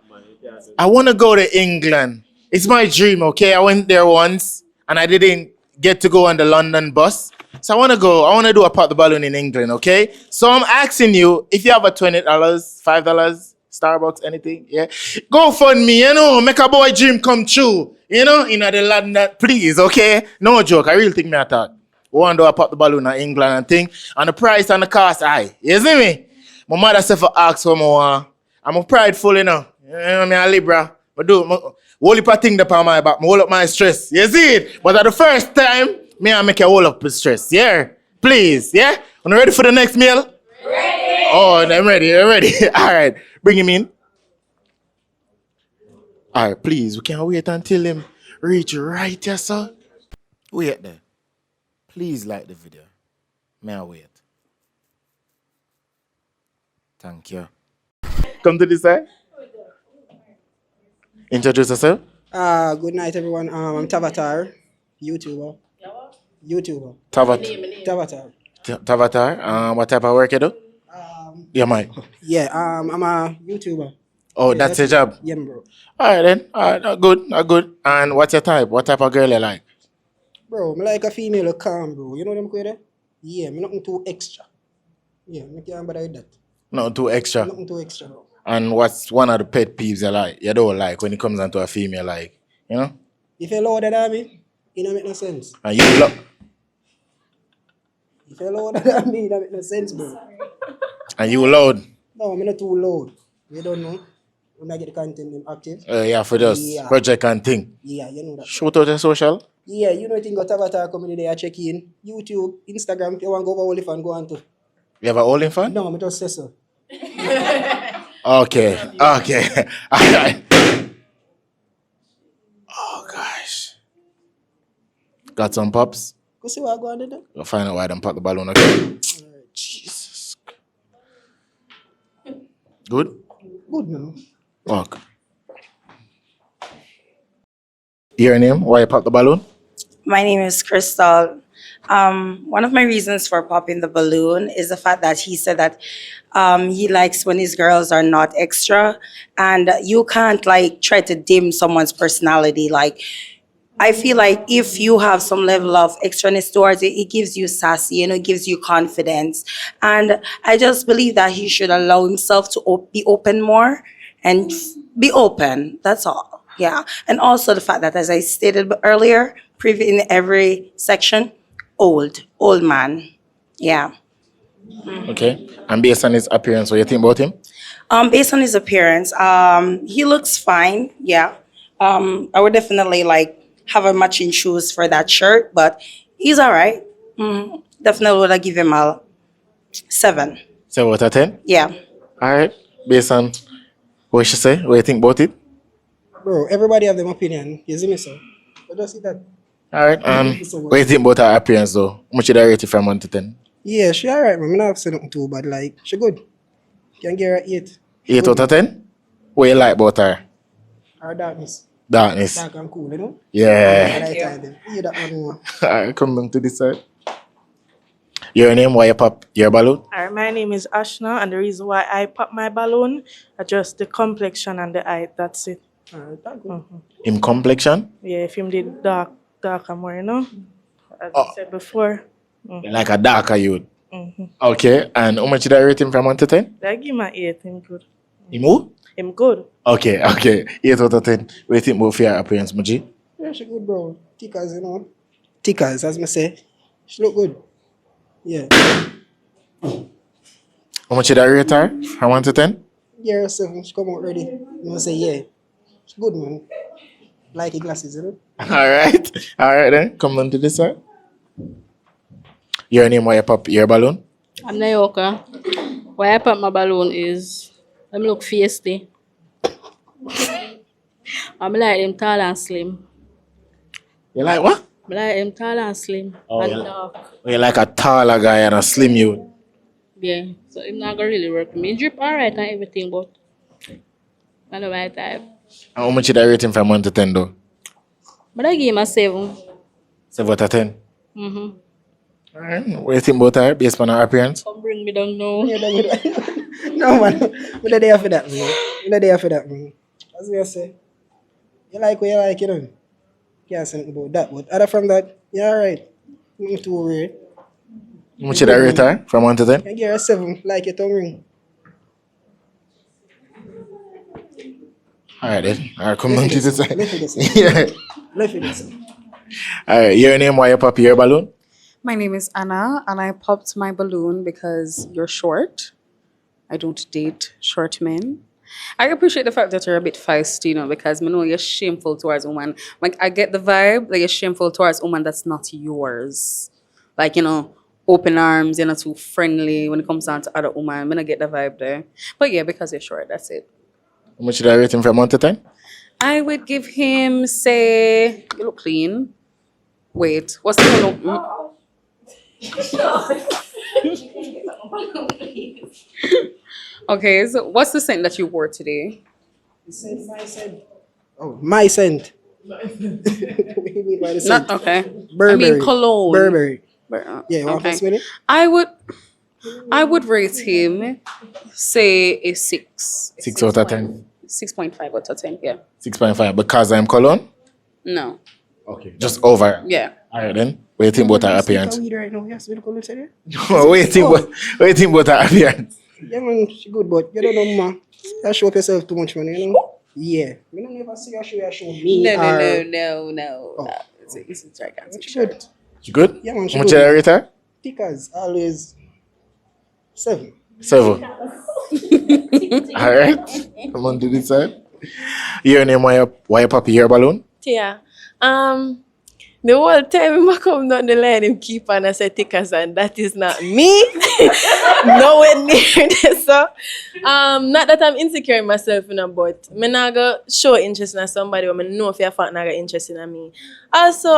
I want to go to England. It's my dream, okay? I went there once and I didn't get to go on the London bus. So I want to go. I want to do a pop the balloon in England, okay? So I'm asking you, if you have a $20, $5, Starbucks, anything, yeah? Go fund me, make a boy dream come true, in the London, please, okay? No joke, I really think me I thought. One do I pop the balloon in England and thing, and the price and the cost high. You see me? My mother said for ask for more. I'm prideful, me a Libra. But do whole heap of thing upon my back, hold up my stress. You see it? But at the first time, me I make a hold up the stress. Yeah? Please, yeah? Are you ready for the next meal? Ready. Oh, I'm ready, I'm ready. All right, bring him in. All right, please, we can't wait until him reach right here, sir. Wait there. Please like the video. May I wait? Thank you. Come to this side. Introduce yourself. Good night, everyone. I'm Tavatar, YouTuber. Tavatar. Tavatar. What type of work you do? Yeah, Mike. Yeah, I'm a YouTuber. Oh, Yeah, that's your job? Yeah, bro. All right, then. All right, good. And what's your type? What type of girl you like? Bro, I like a female who calm, bro. You know them queer? Yeah, me nothing too extra. Yeah, me can't bother with that. Not too extra. Nothing too extra, bro. And what's one of the pet peeves you don't like when it comes down to a female, like, If you're louder than me, it don't make no sense. And you love. If you're louder than me, it don't make no sense, bro. And you loud. No, I'm not too loud. You don't know. When I get the content active. Yeah, for just project and thing. Yeah, you know that. Shoot out your social. Yeah, you know, I think got Avatar community I check in. YouTube, Instagram, if you want to go over OnlyFans, go on to. You have an OnlyFans? No, I'm just say so. Okay. All right. Oh, gosh. Got some pops? Go see what I go on there. You'll find out why I don't pop the balloon again. Jesus. Good? Good, man. Walk. Your name? Why you pop the balloon? My name is Crystal, One of my reasons for popping the balloon is the fact that he said that he likes when his girls are not extra, and you can't like try to dim someone's personality. Like, I feel like if you have some level of extraness towards it, it gives you sassy, it gives you confidence. And I just believe that he should allow himself to be open more and be open. That's all. Yeah. And also the fact that, as I stated earlier, in every section, old man. Yeah. Okay. And based on his appearance, what do you think about him? Based on his appearance, he looks fine. Yeah. I would definitely like have a matching shoes for that shirt, but he's all right. Definitely would I give him a 7. 7 out of 10? Yeah. All right. Based on what she say, what do you think about it? Bro, everybody have their opinion. You see me, sir? But just see that. All right. What do you think about her appearance, though? How much did I rate it from 1 to 10? Yeah, she alright, man. I'm not saying nothing too bad. Like, she good. Can give her 8. 8 out of 10? What you like about her? Her darkness. Darkness. Dark and cool, you know? Yeah. Right time then. Yeah, that one more. All right, come down to this side. Your name, why you pop your balloon? Alright, my name is Ashna, and the reason why I pop my balloon are just the complexion and the height. That's it. Alright, that good. In complexion? Yeah, if him did darker more, as I said before. Like a darker youth. Mm-hmm. Okay, and how much did I rate him from 1 to 10? I give him an 8. Him good. Him who? Him good. Okay. 8 out of 10. What do you think about your appearance, Muji? Yeah, she good, bro. Tickers, Tickers, as me say. She look good. Yeah. How much did I rate her from 1 to 10? Yeah, 7. She come out ready. You say, yeah. She good, man. Like her glasses, All right then. Come on to this side. Your name, why you pop your balloon? I'm Nayoka. Why I pop my balloon is I look feisty. I'm like them tall and slim. You like what? I like them tall and slim and dark. You like a taller guy and a slim youth. Yeah, so it's not gonna really work for me. Drip alright and everything, but I know my type. And how much did I rate him from 1 to 10 though? But I give him a 7. 7 out of 10. Mm-hmm. Alright. What do you think about her based on her appearance? Come bring me down now. No, man. I'm not there for that, man. As I say, you like what you like, Can't say anything about that. But other from that, you're alright. Nothing too worried. How much did I rate her from 1 to 10? I give her a 7, like your tongue ring. Alright then. Alright, come on to this side. Left it, Yeah. Left it. Alright, your name, why you pop your balloon? My name is Anna, and I popped my balloon because you're short. I don't date short men. I appreciate the fact that you're a bit feisty, because I know you're shameful towards women. Like, I get the vibe that you're shameful towards women that's not yours. Like, open arms, you're not too friendly when it comes down to other women. I'm gonna get the vibe there. But yeah, because you're short, that's it. How much did I rate him from 1 to 10? I would give him, say, you look clean. Wait, what's the one? Okay, so what's the scent that you wore today? My scent. Oh, my scent. What do you mean by the scent? Not okay. Burberry. I mean cologne. Burberry. Yeah, you want okay. to smell it? I would rate him, say, a 6. 6 out of 10. 6.5 out of 10, yeah. 6.5 because I'm cologne? No. Okay. Just over. Yeah. Alright then. What do you think about her appearance? Weed right now. Yes, we call it there. What do you think about her appearance? Yeah, man, she good, but you don't know, man. You show up yourself too much, man, Yeah. I don't never see you show me. No. It's a gigantic. She good. She good? Yeah, man, she How much good. did I rate her? Tickers, always 7. 7. Alright. Come on to this side. Your name, why you pop your balloon? Yeah. The whole time I come down the line, him keep on and say tickers, and that is not me. Nowhere near this. So, not that I'm insecure in myself, but I'm not gonna show interest in somebody when I know if you're not gonna interest in me. Also,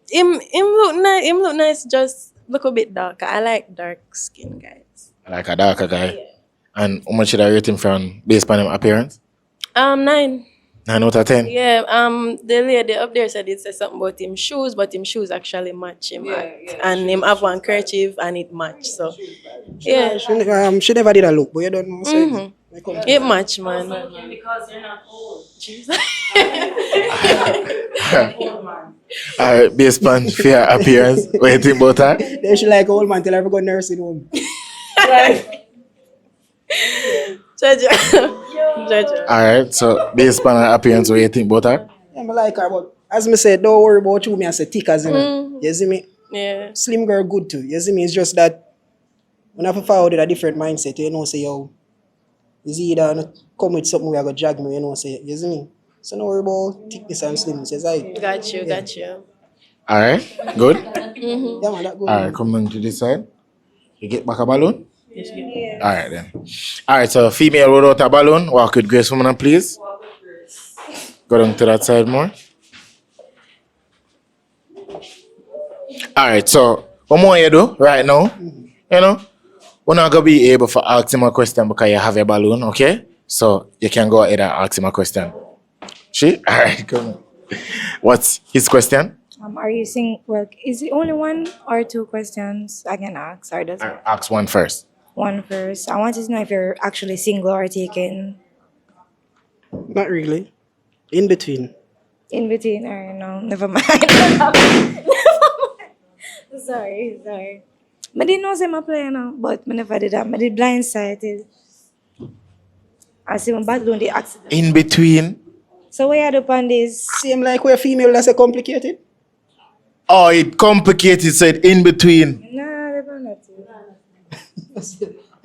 him look nice, just look a bit darker. I like dark skin guys. Like a darker guy. Yeah. And how much should I rate him from based on him appearance? 9. 9 out of 10. Yeah, the lady up there said it said something about him shoes, but him shoes actually match him and him have one kerchief and it match. So yeah. She never did a look, but you don't know. So It match, man. Because you're not old. Alright, based on fair appearance, what do you think about her? Then she like old man till I go nursing home. Jaja. Alright, so based on her appearance, what do you think about her? Yeah, I like her, but as me said, don't worry about you. Me I say thick as you know. You see me? Yeah. Slim girl good too. You see me? It's just that when I forward with a different mindset, you know, say yo, is either not come with something we are gonna drag me, you know, say you see me? So don't worry about thickness and slimness. Yes, I. Got you, got you. Alright, good. Mm-hmm. Yeah, man, that good. Alright, come on to this side. You get back a balloon? Alright then. Alright, so female without a balloon, walk with grace, woman, please. Go down to that side more. Alright, so what more you do right now? You know, we're not gonna be able to ask him a question because you have a balloon, okay? So you can go ahead and ask him a question. She? Alright, come on. What's his question? Are you well, is it only one or two questions I can ask? Or does Ask one first. one first? I wanted to know if you're actually single or taken. Not really. In between. In between, or no, never mind. Never mind. Sorry. I didn't know I'm playing now, but I never did that. I did blindsided. I see my bad doing the accident. In between? So where are the upon this? Same like we're female, that's a complicated. Oh, it complicated, so it in between. Nah, they're not.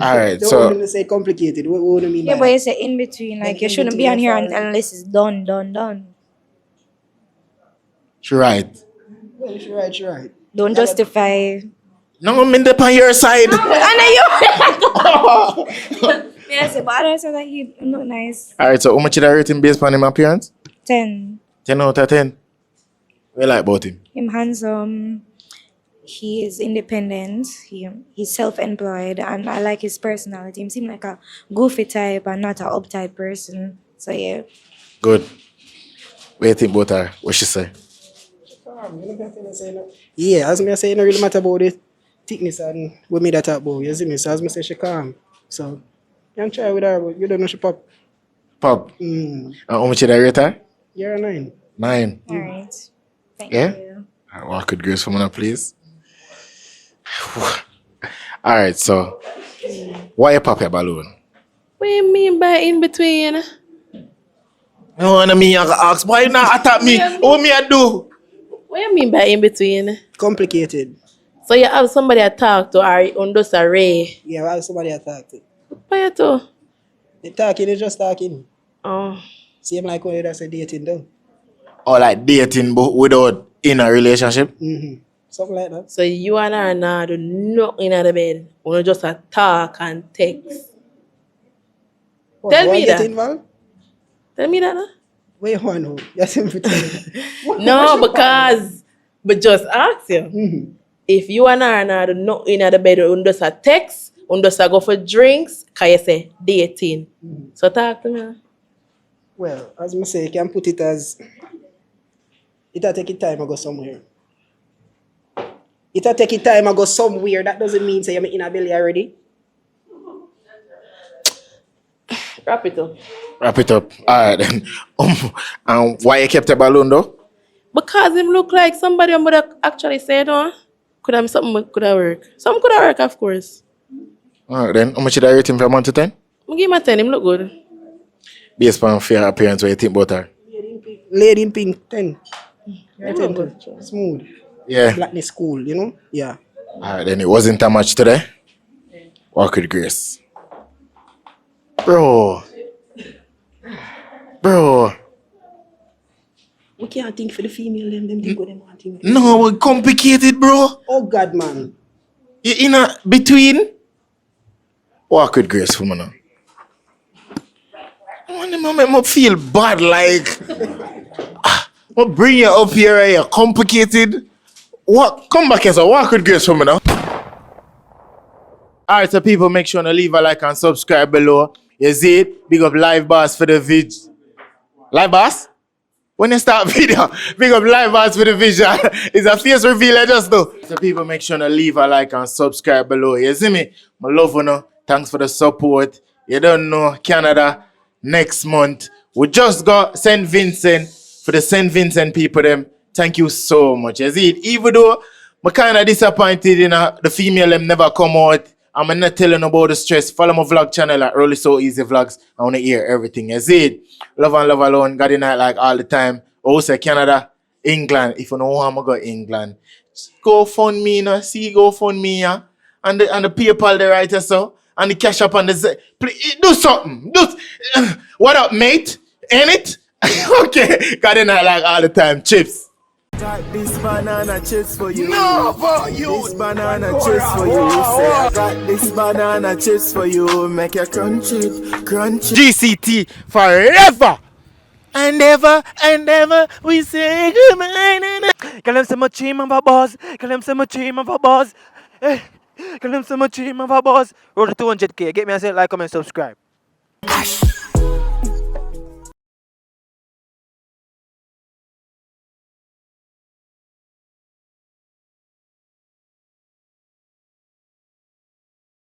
Alright, Don't so want to say complicated. What do you mean Yeah, by but that? you say in between. Like, you in shouldn't be between on here is alright. unless it's done. she right. Well, she right. Don't justify. No, I'm in the on your side. Yes, but I said that he look nice. Alright, so how much did I rate him based on him appearance? 10. 10 out of 10. What you like about him? Him handsome. He is independent. He's self-employed, and I like his personality. He seems like a goofy type and not a uptight person. So yeah. Good. What do you think about her? What she say? Yeah, as me say, it don't really matter about the thickness and what me that talk about. You see me? So as me say, she calm. So you can try with her, but you don't know she pop. Pop. And how much did I rate her? You're a 9. 9. All right. Thank Yeah? you. Alright, walk with grace for me now, please. Alright, so why you pop your balloon? What you mean by in between? No, I mean, I ask, why you not attack me? What me I do? What you mean by in between? Complicated. So you have somebody to talk to or on those array? Yeah, I have somebody I talk to. What you do? The talking is just talking. Oh. Same like when that's a dating though. Or like dating but without in a relationship? Mm-hmm. Something like that. So you and her now do nothing in the bed. We just a talk and text. What, Tell you me want get that. involved? Tell me that now. Where you want to know? Yes, No, because but just ask you. If you and her now do nothing in the bed, we just a text, we just a go for drinks, can you say dating? So talk to me. Now. Well, as I say, you can put it as it'll take it time I go somewhere. It'll take it time I go somewhere. That doesn't mean say you're in a belly already. Wrap it up. Wrap it up. Alright then. And why you kept a balloon though? Because him look like somebody I would have actually said, oh, could have something could have work. Something could have work, of course. Alright then. How much did I rate him from 1 to 10? I give him a 10, him look good. Based on fair appearance, what you think about her? Lady in pink, 10. Yeah, 10 good. too. Smooth. Yeah. Blackness cool, you know? Yeah. Alright then, it wasn't a match today. Walk with grace. Bro. We can't think for the female, them think what them want think. No, we're complicated, bro. Oh God, man. You in a between? Walk with grace for me now. I want to make me feel bad, like I'll bring you up here and you're complicated. What? Come back and say, walk with grace for me now. Alright, so people, make sure to leave a like and subscribe below. You see it? Big up Live Boss for the vid. Live boss? When you start video, big up live boss for the vision. It's a face reveal I just do. So people make sure to leave a like and subscribe below. You see me? My love you know. Thanks for the support. You don't know Canada next month. We just got St. Vincent for the St. Vincent people them. Thank you so much. You see it? Even though I'm kind of disappointed in the female them never come out. I'm not telling about the stress. Follow my vlog channel at Really So Easy Vlogs. I want to hear everything. You see it? Love and love alone. Got it night like all the time. Also Canada, England. If you know how I'm going to go England, go fund me, you know. See, go fund me, yeah. And the PayPal the right so. And the cash up on the please do something. What up, mate? Ain't it? Okay. Got it night like all the time. Chips. Got this banana chips for you. No, for you. This banana chips for you. Say, I got this banana chips for you. Make your crunchy. GCT forever. And ever, we say goodbye. Can them say my team of a boss? Can them say my team of a boss? Eh? Can them say my team of a boss? Road to 200k. Get me a say, like, comment, subscribe.